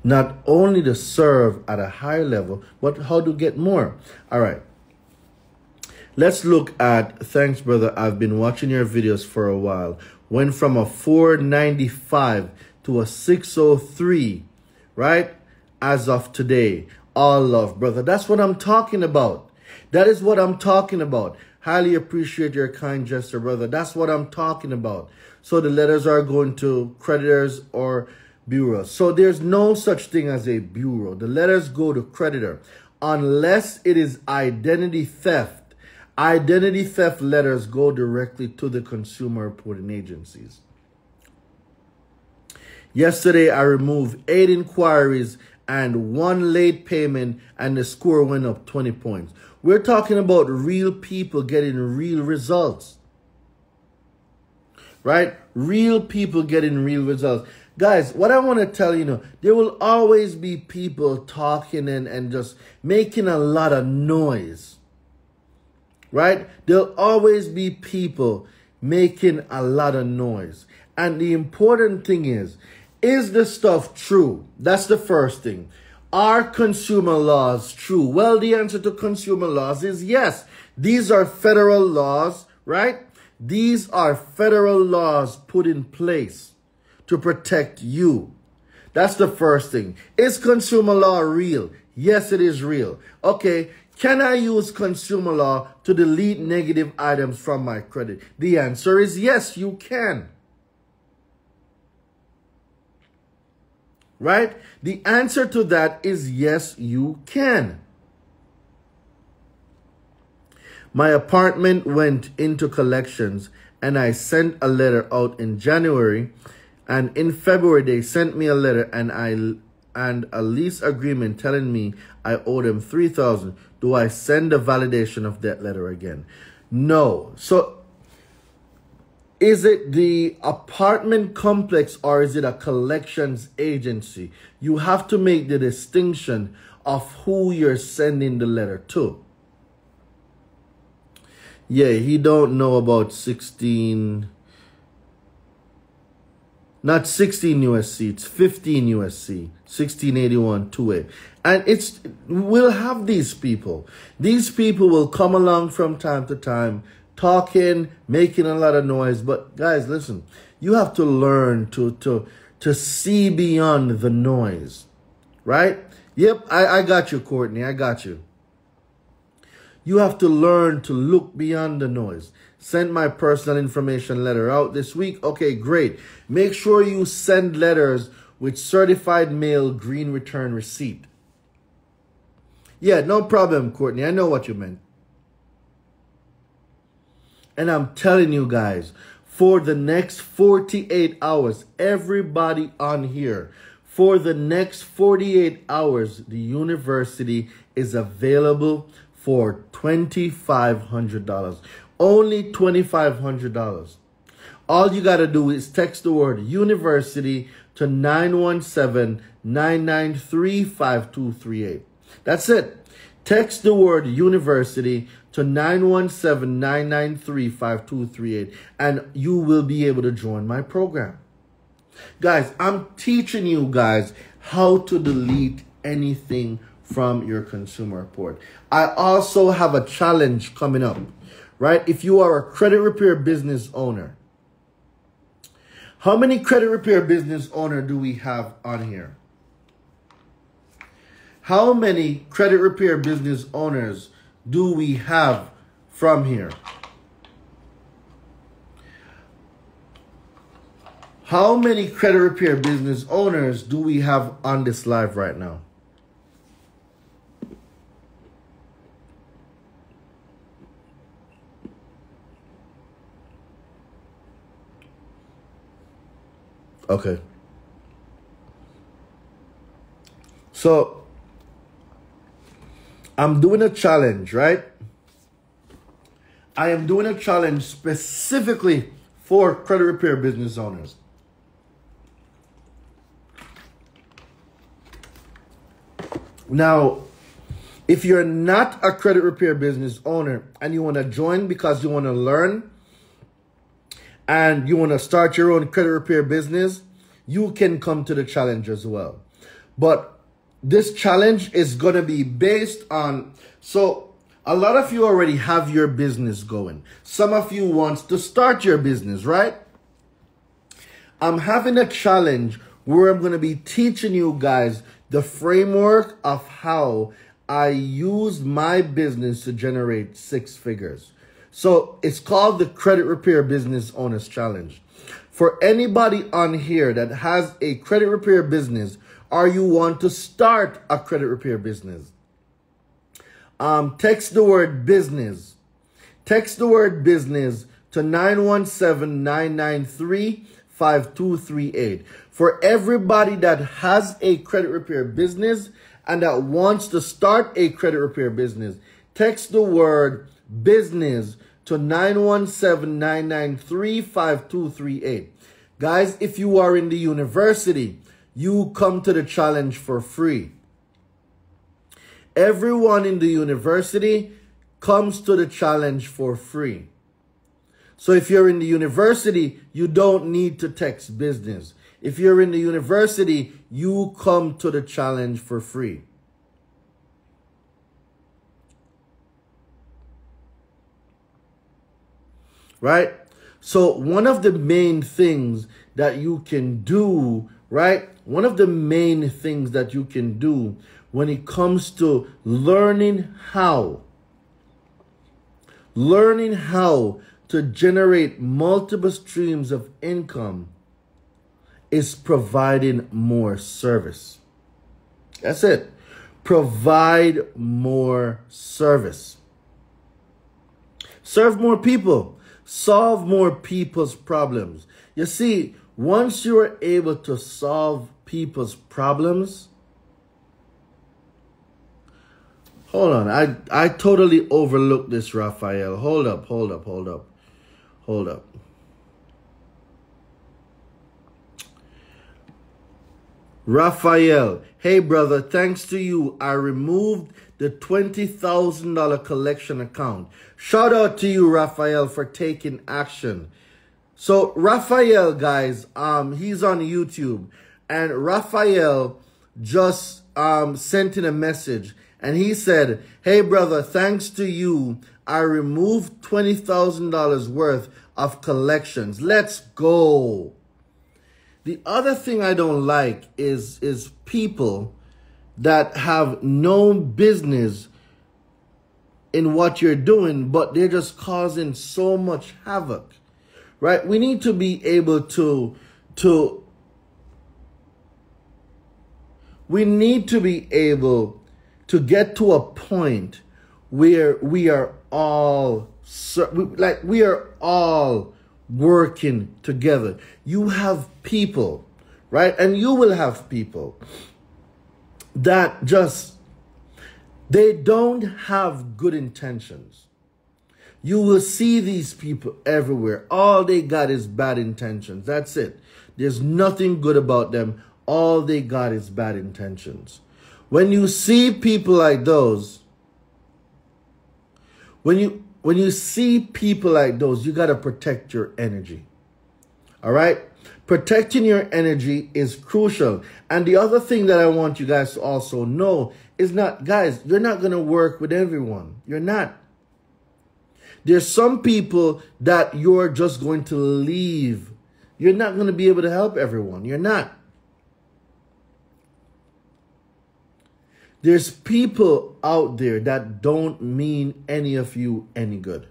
Not only to serve at a high level, but how to get more. All right. Let's look at, thanks, brother. I've been watching your videos for a while. Went from a 495 to a 603, right? As of today. all love, brother. That's what I'm talking about. That is what I'm talking about. Highly appreciate your kind gesture, brother. That's what I'm talking about. So the letters are going to creditors or bureau. So there's no such thing as a bureau. The letters go to creditor unless it is identity theft. Identity theft letters go directly to the consumer reporting agencies. Yesterday, I removed 8 inquiries and 1 late payment, and the score went up 20 points. We're talking about real people getting real results. Right? Real people getting real results. Guys, what I want to tell you, there will always be people talking and just making a lot of noise. Right? There'll always be people making a lot of noise. And the important thing is the stuff true? That's the first thing. Are consumer laws true? Well, the answer to consumer laws is yes. These are federal laws, right? These are federal laws put in place to protect you. That's the first thing. Is consumer law real? Yes, it is real. Okay, can I use consumer law to delete negative items from my credit? The answer is yes, you can. Right? The answer to that is yes, you can. My apartment went into collections and I sent a letter out in January, and in February they sent me a letter and a lease agreement telling me I owe them $3,000. Do I send a validation of that letter again? No. So is it the apartment complex or is it a collections agency? You have to make the distinction of who you're sending the letter to. Yeah, he don't know about 16, not 16 USC, it's 15 USC, 1681 2A. And we'll have these people. These people will come along from time to time, talking, making a lot of noise. But guys, listen, you have to learn to see beyond the noise, right? Yep, I got you, Courtney. I got you. You have to learn to look beyond the noise. Send my personal information letter out this week. Okay, great. Make sure you send letters with certified mail green return receipt. Yeah, no problem, Courtney. I know what you meant. And I'm telling you guys, for the next 48 hours, everybody on here, for the next 48 hours, the university is available for $2,500. Only $2,500. All you got to do is text the word university to 917-993-5238. That's it. Text the word university to 917-993-5238 and you will be able to join my program. Guys, I'm teaching you guys how to delete anything from your consumer report. I also have a challenge coming up, right? If you are a credit repair business owner, how many credit repair business owner do we have on here? How many credit repair business owners do we have from here? How many credit repair business owners do we have on this live right now? Okay. So I'm doing a challenge, right? I am doing a challenge specifically for credit repair business owners. Now, if you're not a credit repair business owner and you want to join because you want to learn and you want to start your own credit repair business, you can come to the challenge as well. But this challenge is going to be based on, so a lot of you already have your business going. Some of you want to start your business, right? I'm having a challenge where I'm going to be teaching you guys the framework of how I used my business to generate 6 figures. So it's called the Credit Repair Business Owners Challenge. For anybody on here that has a credit repair business or you want to start a credit repair business, text the word business. Text the word business to 917-993-5238. For everybody that has a credit repair business and that wants to start a credit repair business, text the word business to 917-993-5238. Guys, if you are in the university, you come to the challenge for free. Everyone in the university comes to the challenge for free. So if you're in the university, you don't need to text business. If you're in the university, you come to the challenge for free. Right? So one of the main things that you can do, right? One of the main things that you can do when it comes to learning how to generate multiple streams of income is providing more service. That's it. Provide more service. Serve more people. Solve more people's problems. You see, once you are able to solve people's problems, hold on, I totally overlooked this, Raphael. Hold up. Raphael, hey brother, thanks to you, I removed the $20,000 collection account. Shout out to you, Raphael, for taking action. So Raphael, guys, he's on YouTube, and Raphael just sent in a message, and he said, hey brother, thanks to you, I removed $20,000 worth of collections. Let's go. The other thing I don't like is people that have no business in what you're doing, but they're just causing so much havoc, right? We need to be able to get to a point where we are all working together. You have people, right? And you will have people that they don't have good intentions. You will see these people everywhere. All they got is bad intentions. That's it. There's nothing good about them. All they got is bad intentions. When you see people like those, when you see people like those, you got to protect your energy. All right? Protecting your energy is crucial. And the other thing that I want you guys to also know is guys, you're not going to work with everyone. You're not. There's some people that you're just going to leave. You're not going to be able to help everyone. You're not. There's people out there that don't mean any of you any good.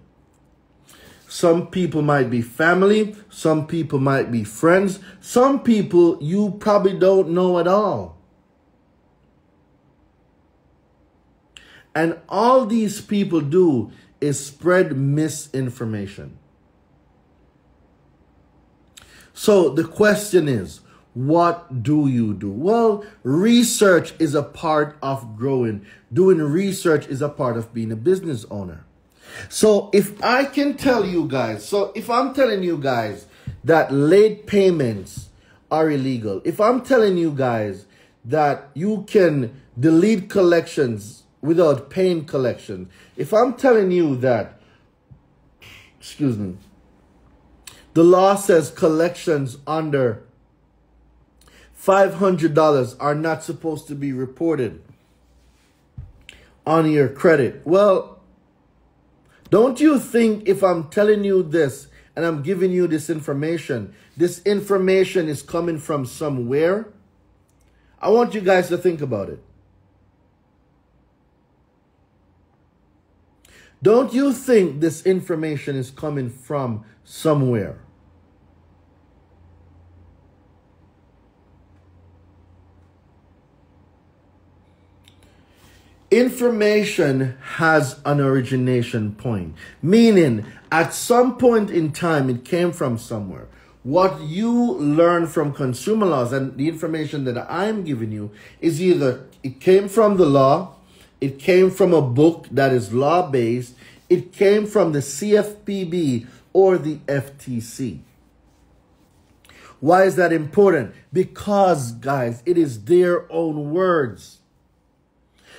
Some people might be family. Some people might be friends. Some people you probably don't know at all. And all these people do is spread misinformation. So the question is, what do you do? Well, research is a part of growing. Doing research is a part of being a business owner. So if I can tell you guys, if I'm telling you guys that late payments are illegal, if I'm telling you guys that you can delete collections without paying collections, if I'm telling you that, the law says collections under $500 are not supposed to be reported on your credit. Well, don't you think if I'm telling you this and I'm giving you this information is coming from somewhere? I want you guys to think about it. Don't you think this information is coming from somewhere? Information has an origination point, meaning at some point in time it came from somewhere. What you learn from consumer laws and the information that I'm giving you is either it came from the law, it came from a book that is law-based, it came from the CFPB or the FTC. Why is that important? Because, guys, it is their own words.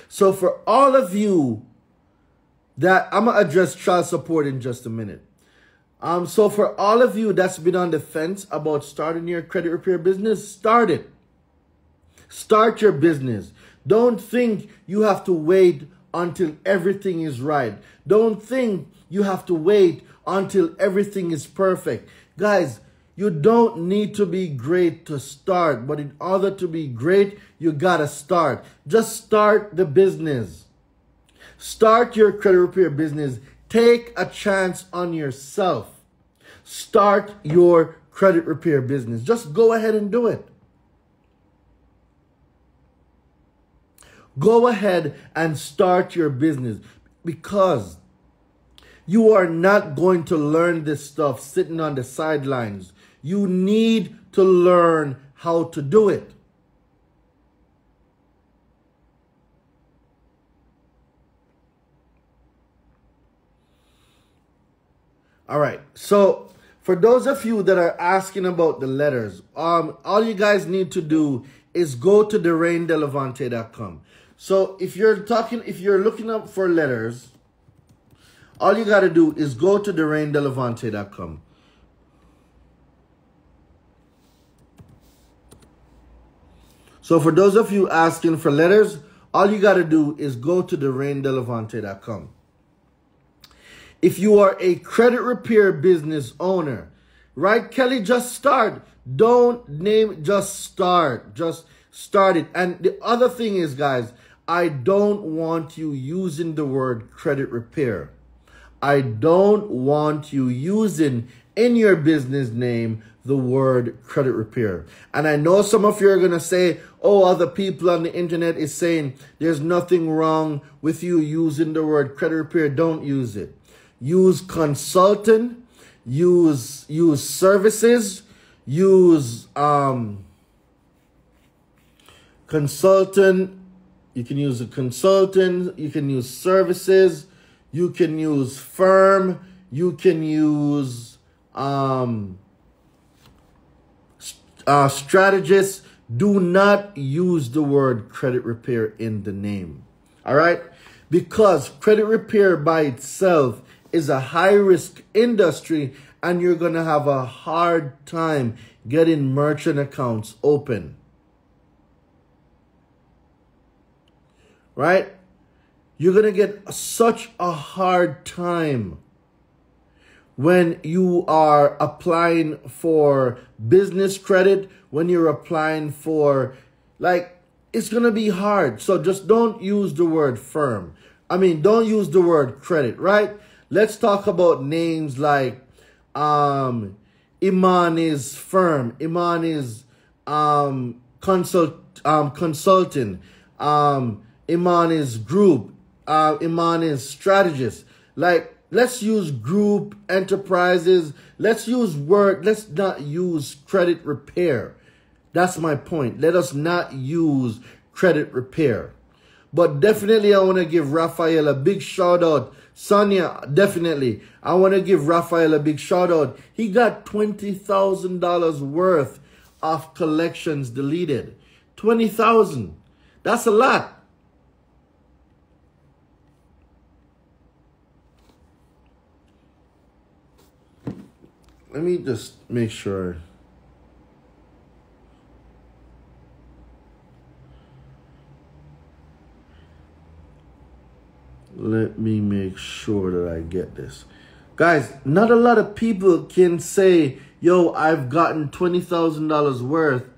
So for all of you that, I'm going to address child support in just a minute. So for all of you that's been on the fence about starting your credit repair business, start it. Start your business. Don't think you have to wait until everything is right. Don't think you have to wait until everything is perfect. Guys, you don't need to be great to start, but in order to be great, you gotta start. Just start the business. Start your credit repair business. Take a chance on yourself. Start your credit repair business. Just go ahead and do it. Go ahead and start your business, because you are not going to learn this stuff sitting on the sidelines. You need to learn how to do it. All right. So for those of you that are asking about the letters, all you guys need to do is go to DerainDeLevante.com. So if you're looking up for letters, all you got to do is go to DerainDeLevante.com. So for those of you asking for letters, all you got to do is go to DerainDeLevante.com. If you are a credit repair business owner, right, Kelly, just start. Don't name it, just start. Just start it. And the other thing is, guys, I don't want you using the word credit repair. I don't want you using in your business name the word credit repair. And I know some of you are going to say, oh, other people on the internet is saying there's nothing wrong with you using the word credit repair. Don't use it. Use consultant, use services, use consultant. You can use a consultant, you can use services, you can use firm, you can use strategist. Do not use the word credit repair in the name. All right? Because credit repair by itself is a high-risk industry, and you're going to have a hard time getting merchant accounts open. Right? You're going to get such a hard time when you are applying for business credit, when you're applying for, like, it's going to be hard. So just don't use the word firm. Don't use the word credit, right? Let's talk about names like Iman is firm, Iman is consulting, Iman is group, Iman is strategist. Like, let's use group, enterprises. Let's use word. Let's not use credit repair. That's my point. Let us not use credit repair. But definitely I want to give Raphael a big shout out. Sonia, definitely. I want to give Raphael a big shout out. He got $20,000 worth of collections deleted. 20,000. That's a lot. Let me just make sure. Let me make sure that I get this. Guys, not a lot of people can say, yo, I've gotten $20,000 worth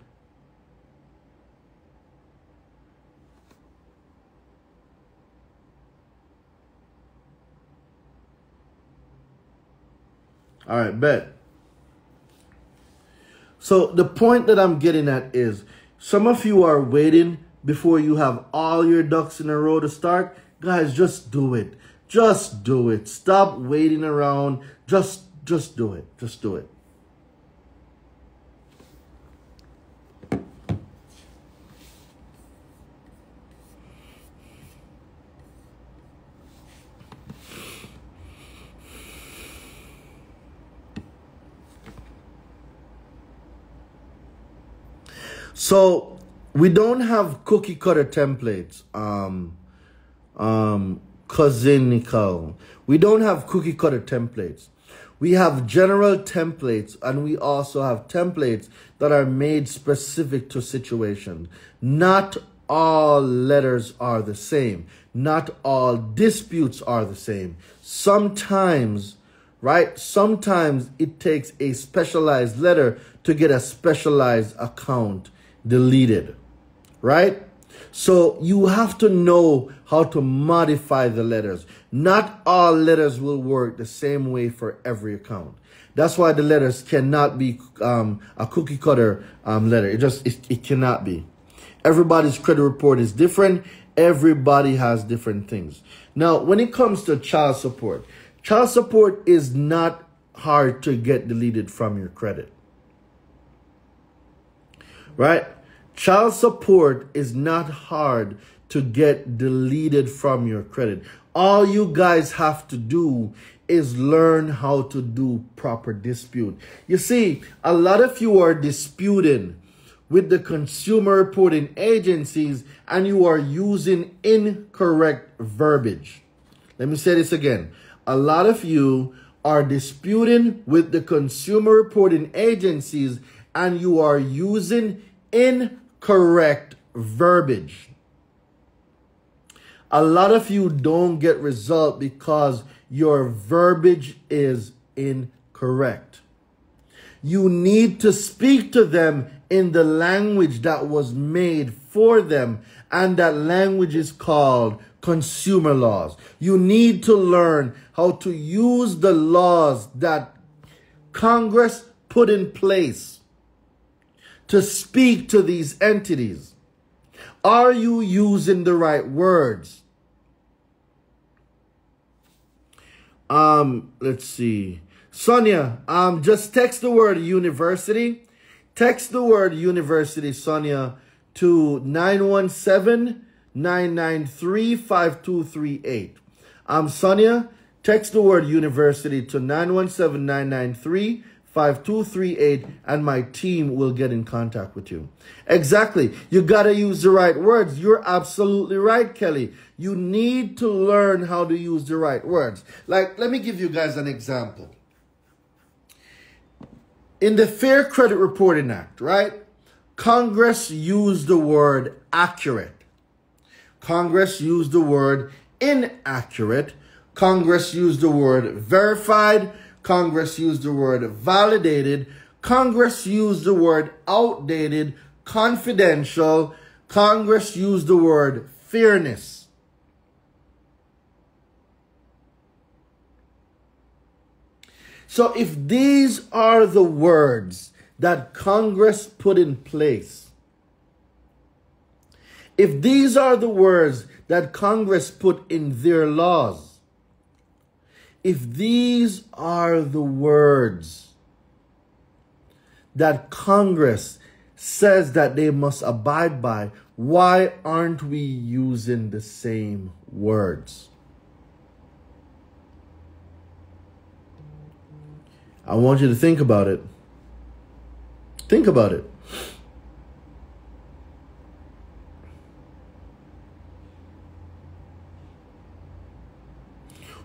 All right, bet. So the point that I'm getting at is some of you are waiting before you have all your ducks in a row to start. Guys, just do it. Just do it. Stop waiting around. Just do it. Just do it. So we don't have cookie cutter templates. Cousin Nicole. We don't have cookie cutter templates. We have general templates, and we also have templates that are made specific to situations. Not all letters are the same. Not all disputes are the same. Sometimes, right? Sometimes it takes a specialized letter to get a specialized account deleted, right? So you have to know how to modify the letters. Not all letters will work the same way for every account. That's why the letters cannot be a cookie cutter letter. It cannot be. Everybody's credit report is different. Everybody has different things. Now, when it comes to child support is not hard to get deleted from your credit. Right? Child support is not hard to get deleted from your credit. All you guys have to do is learn how to do proper dispute. You see, a lot of you are disputing with the consumer reporting agencies and you are using incorrect verbiage. Let me say this again. A lot of you are disputing with the consumer reporting agencies and you are using incorrect verbiage. A lot of you don't get result because your verbiage is incorrect. You need to speak to them in the language that was made for them, and that language is called consumer laws. You need to learn how to use the laws that Congress put in place to speak to these entities. Are you using the right words? Let's see. Sonia, just text the word university. Text the word university, Sonia, to 917-993-5238. Sonia, text the word university to 917-993-5238 and my team will get in contact with you. Exactly. You got to use the right words. You're absolutely right, Kelly. You need to learn how to use the right words. Like, let me give you guys an example. In the Fair Credit Reporting Act, right? Congress used the word accurate. Congress used the word inaccurate. Congress used the word verified. Congress used the word validated. Congress used the word outdated, confidential. Congress used the word fairness. So if these are the words that Congress put in place, if these are the words that Congress put in their laws, if these are the words that Congress says that they must abide by, why aren't we using the same words? I want you to think about it. Think about it.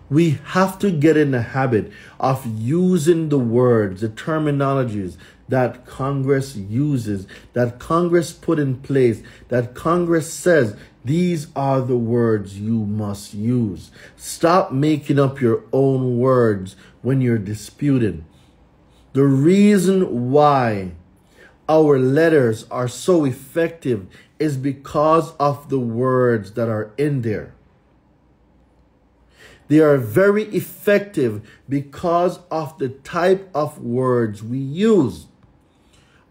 We have to get in the habit of using the words, the terminologies that Congress uses, that Congress put in place, that Congress says these are the words you must use. Stop making up your own words when you're disputing. The reason why our letters are so effective is because of the words that are in there. They are very effective because of the type of words we use.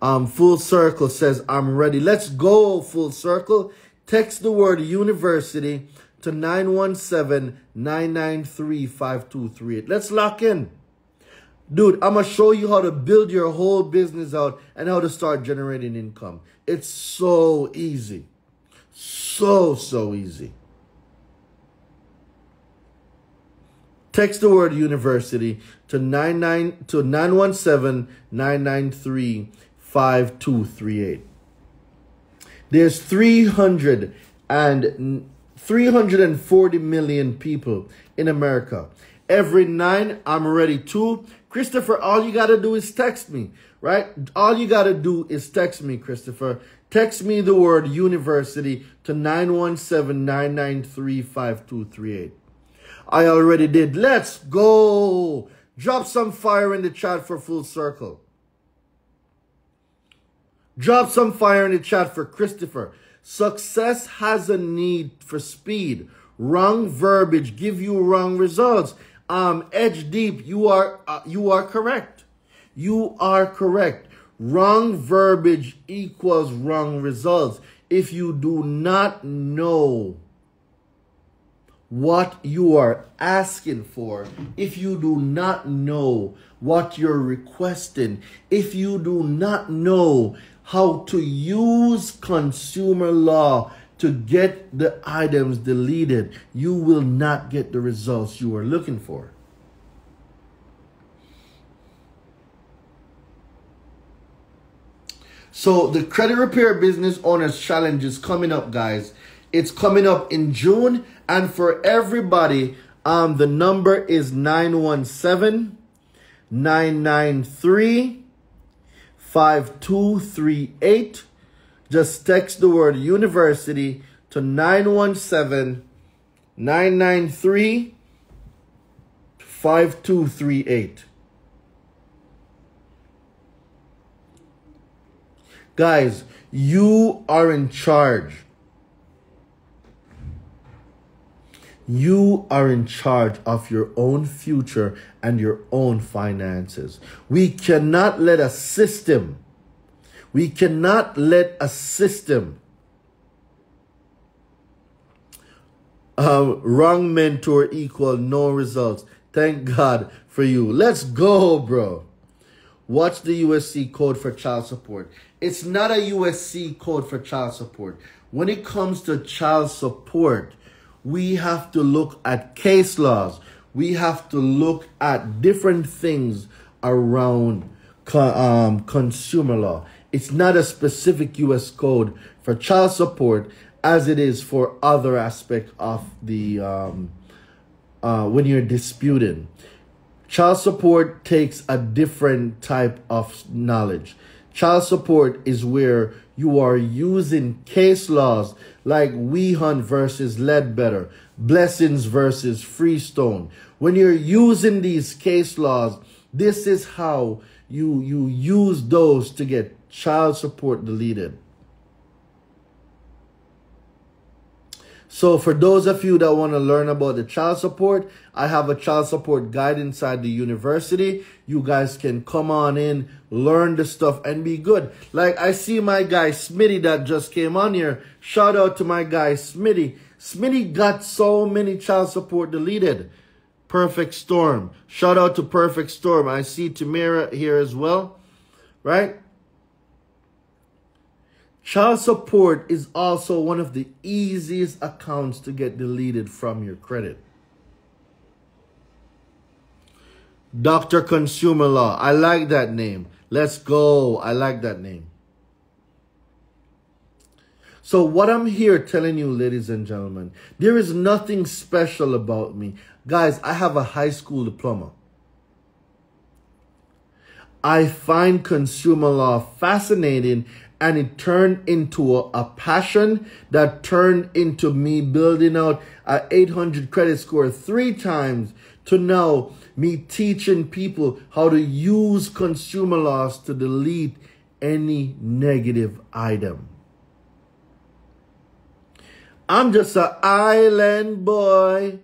Full Circle says, I'm ready. Let's go, Full Circle. Text the word university to 917-993-5238. Let's lock in. Dude, I'm going to show you how to build your whole business out and how to start generating income. It's so easy. So easy. Text the word university to 917-993-5238. There's 340 million people in America. Every 9, I'm ready too. Christopher, all you got to do is text me, right? All you got to do is text me, Christopher. Text me the word university to 917-993-5238. I already did. Let's go. Drop some fire in the chat for Full Circle. Drop some fire in the chat for Christopher. Success has a need for speed. Wrong verbiage give you wrong results. Edge Deep, you are correct. You are correct. Wrong verbiage equals wrong results. If you do not know what you are asking for, if you do not know what you're requesting, if you do not know how to use consumer law to get the items deleted, you will not get the results you are looking for. So the Credit Repair Business Owners Challenge is coming up, guys. It's coming up in June. And for everybody, the number is 917-993-5238. Just text the word university to 917-993-5238. Guys, you are in charge. You are in charge of your own future and your own finances. We cannot let a system wrong mentor equal no results. Thank God for you. Let's go, bro. What's the USC code for child support? It's not a USC code for child support. When it comes to child support, we have to look at case laws. We have to look at different things around consumer law. It's not a specific U.S. code for child support as it is for other aspects of the when you're disputing. Child support takes a different type of knowledge. Child support is where you are using case laws like Wehunt versus Ledbetter, Blessings versus Freestone. When you're using these case laws, this is how you use those to get child support deleted. So for those of you that want to learn about the child support, I have a child support guide inside the university. You guys can come on in, learn the stuff, and be good. Like I see my guy Smitty that just came on here. Shout out to my guy Smitty. Smitty got so many child support deleted. Perfect Storm. Shout out to Perfect Storm. I see Tamira here as well. Right? Child support is also one of the easiest accounts to get deleted from your credit. Dr. Consumer Law. I like that name. Let's go. I like that name. So what I'm here telling you, ladies and gentlemen, there is nothing special about me. Guys, I have a high school diploma. I find consumer law fascinating, and it turned into a passion that turned into me building out an 800 credit score 3 times to now me teaching people how to use consumer laws to delete any negative item. I'm just an island boy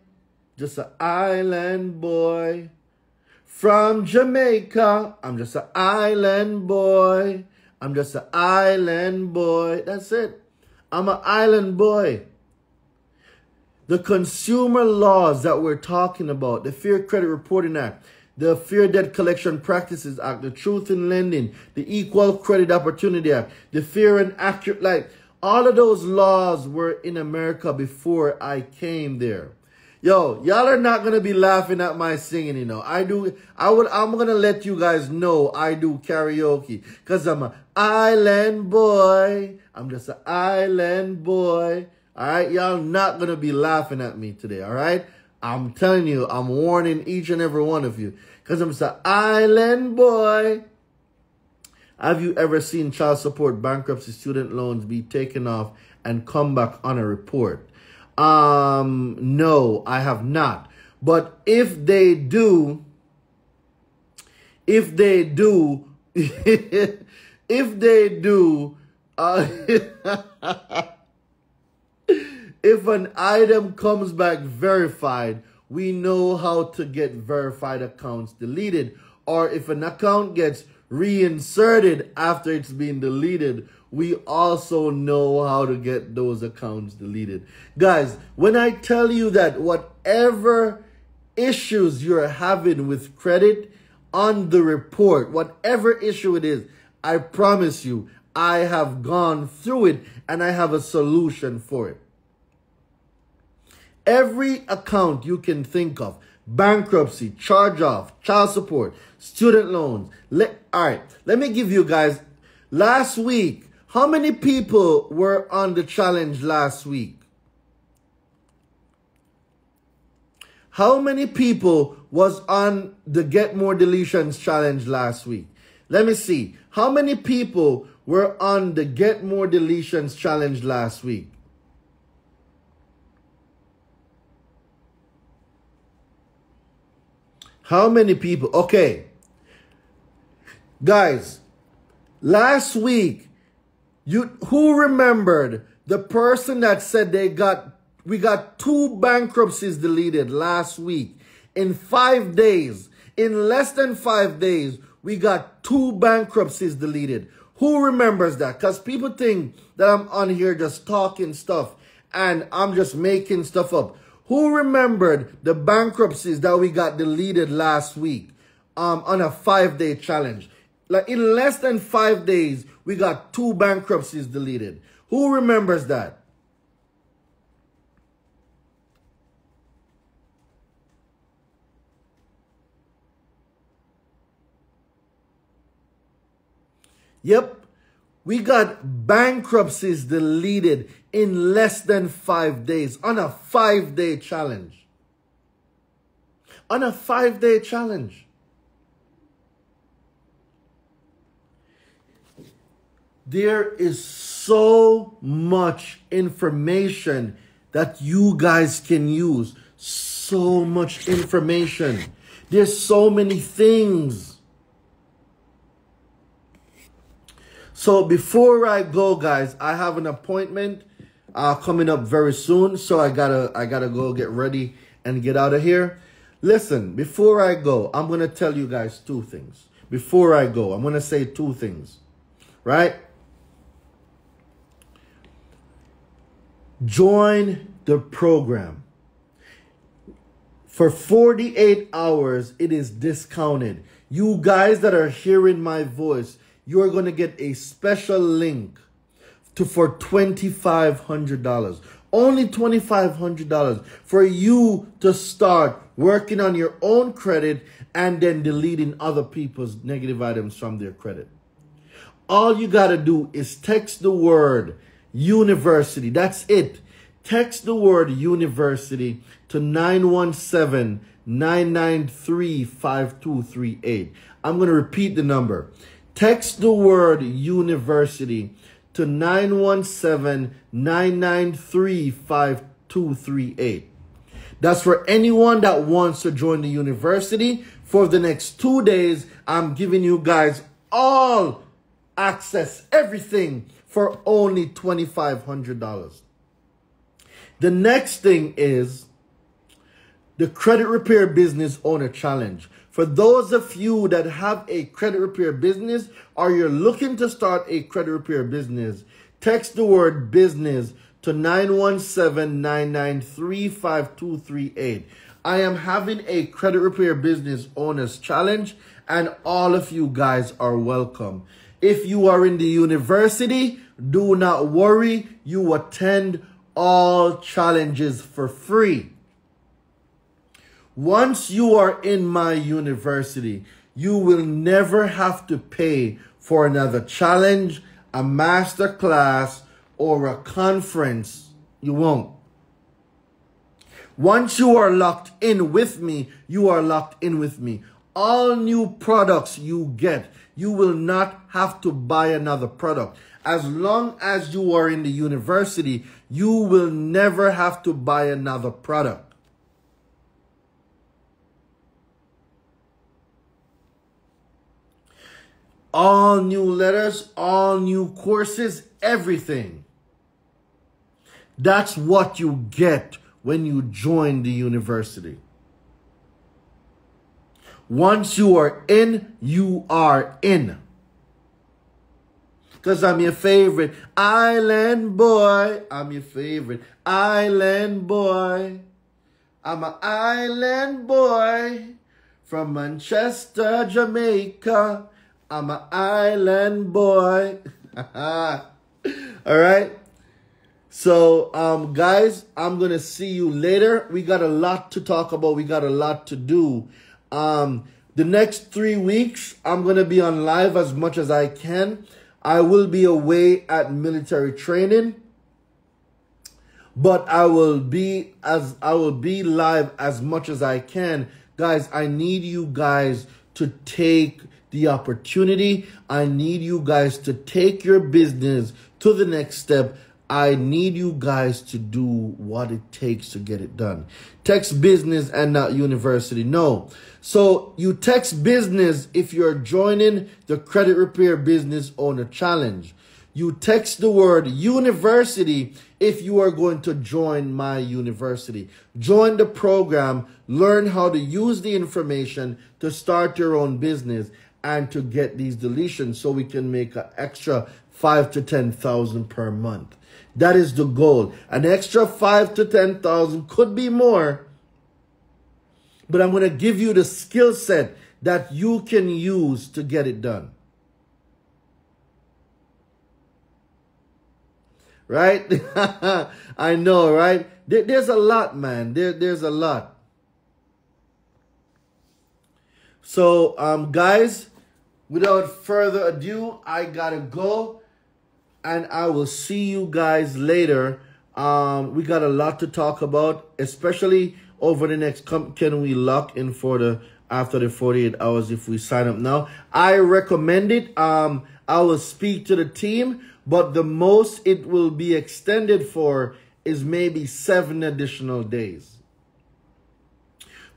Just an island boy from Jamaica. I'm just an island boy. I'm just an island boy. That's it. I'm an island boy. The consumer laws that we're talking about, the Fair Credit Reporting Act, the Fair Debt Collection Practices Act, the Truth in Lending, the Equal Credit Opportunity Act, the Fair and Accurate, like all of those laws were in America before I came there. Yo, y'all are not gonna be laughing at my singing, you know. I'm gonna let you guys know I do karaoke. Cause I'm an island boy. I'm just an island boy. Alright, y'all not gonna be laughing at me today, alright? I'm telling you, I'm warning each and every one of you. Cause I'm just an island boy. Have you ever seen child support, bankruptcy, student loans be taken off and come back on a report? No, I have not. But if they do, if they do, if an item comes back verified, we know how to get verified accounts deleted. Or if an account gets reinserted after it's been deleted, we also know how to get those accounts deleted. Guys, when I tell you that whatever issues you're having with credit on the report, whatever issue it is, I promise you, I have gone through it and I have a solution for it. Every account you can think of, bankruptcy, charge-off, child support, student loans. All right, let me give you guys, last week, how many people were on the challenge last week? How many people was on the Get More Deletions challenge last week? Let me see. How many people were on the Get More Deletions challenge last week? How many people? Okay. Guys, last week, who remembered the person that said we got 2 bankruptcies deleted last week in 5 days? In less than 5 days, we got 2 bankruptcies deleted. Who remembers that? Because people think that I'm on here just talking stuff and I'm just making stuff up. Who remembered the bankruptcies that we got deleted last week on a 5-day challenge? Like in less than 5 days, we got 2 bankruptcies deleted. Who remembers that? Yep. We got bankruptcies deleted in less than 5 days on a 5-day challenge. On a 5-day challenge. There is so much information that you guys can use. So much information. There's so many things. So before I go, guys, I have an appointment coming up very soon. So I gotta go get ready and get out of here. Listen, before I go, I'm gonna tell you guys 2 things. Before I go, I'm gonna say 2 things. Right? Join the program. For 48 hours, it is discounted. You guys that are hearing my voice, you're going to get a special link for $2,500. Only $2,500 for you to start working on your own credit and then deleting other people's negative items from their credit. All you got to do is text the word university. That's it. Text the word university to 917-993-5238. I'm going to repeat the number. Text the word university to 917-993-5238. That's for anyone that wants to join the university. For the next 2 days, I'm giving you guys all access, everything for only $2,500. The next thing is the Credit Repair Business Owner Challenge. For those of you that have a credit repair business or you're looking to start a credit repair business, text the word business to 917-993-5238. I am having a credit repair business owners challenge and all of you guys are welcome. If you are in the university, do not worry. You attend all challenges for free. Once you are in my university, you will never have to pay for another challenge, a master class, or a conference. You won't. Once you are locked in with me, you are locked in with me. All new products you get, you will not have to buy another product. As long as you are in the university, you will never have to buy another product. All new letters, all new courses, everything. That's what you get when you join the university. Once you are in, you are in. Because I'm your favorite island boy. I'm your favorite island boy. I'm an island boy from Manchester, Jamaica. I'm an island boy. All right. So, guys, I'm going to see you later. We got a lot to talk about. We got a lot to do. The next 3 weeks, I'm going to be on live as much as I can. I will be away at military training, but I will be live as much as I can. Guys, I need you guys to take the opportunity. I need you guys to take your business to the next step. I need you guys to do what it takes to get it done. Text business and not university. No. So you text business if you're joining the Credit Repair Business Owner Challenge. You text the word university if you are going to join my university. Join the program, learn how to use the information to start your own business and to get these deletions so we can make an extra 5,000 to 10,000 per month. That is the goal. An extra 5,000 to 10,000 could be more, but I'm going to give you the skill set that you can use to get it done. Right? I know, right? There's a lot, man. There's a lot. So, guys, without further ado, I gotta go. And I will see you guys later. We got a lot to talk about, especially over the next, can we lock in for the, after the 48 hours if we sign up now? I recommend it. I will speak to the team, but the most it will be extended for is maybe 7 additional days.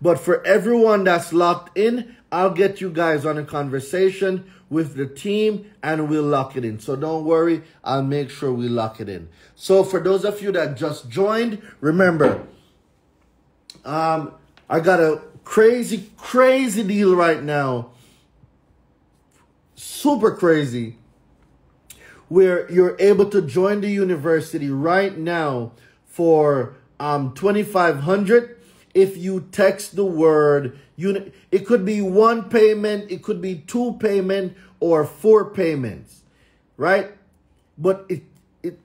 But for everyone that's locked in, I'll get you guys on a conversation with the team and we'll lock it in. So don't worry, I'll make sure we lock it in. So for those of you that just joined, remember, I got a crazy deal right now. Super crazy. Where you're able to join the university right now for $2,500 if you text the word unit. It could be 1 payment, it could be 2 payment or 4 payments, right? But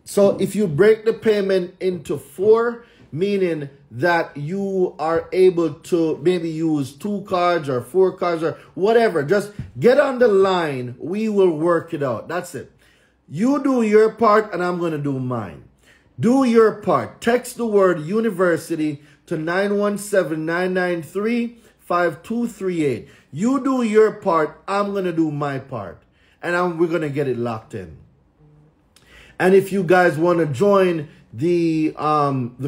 so if you break the payment into 4, meaning that you are able to maybe use 2 cards or 4 cards or whatever, just get on the line. We will work it out. That's it. You do your part and I'm going to do mine. Do your part. Text the word university to 917-993-5238. You do your part. I'm going to do my part. And we're going to get it locked in. And if you guys want to join the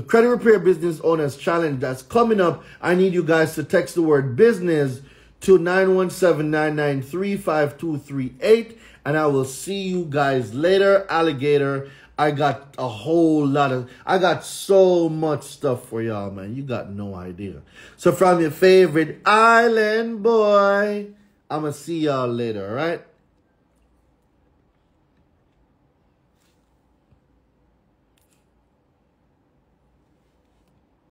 Credit Repair Business Owners Challenge that's coming up, I need you guys to text the word business to 917-993-5238. And I will see you guys later, alligator. I got a whole lot of, I got so much stuff for y'all, man. You got no idea. So from your favorite island boy, I'm going to see y'all later, all right?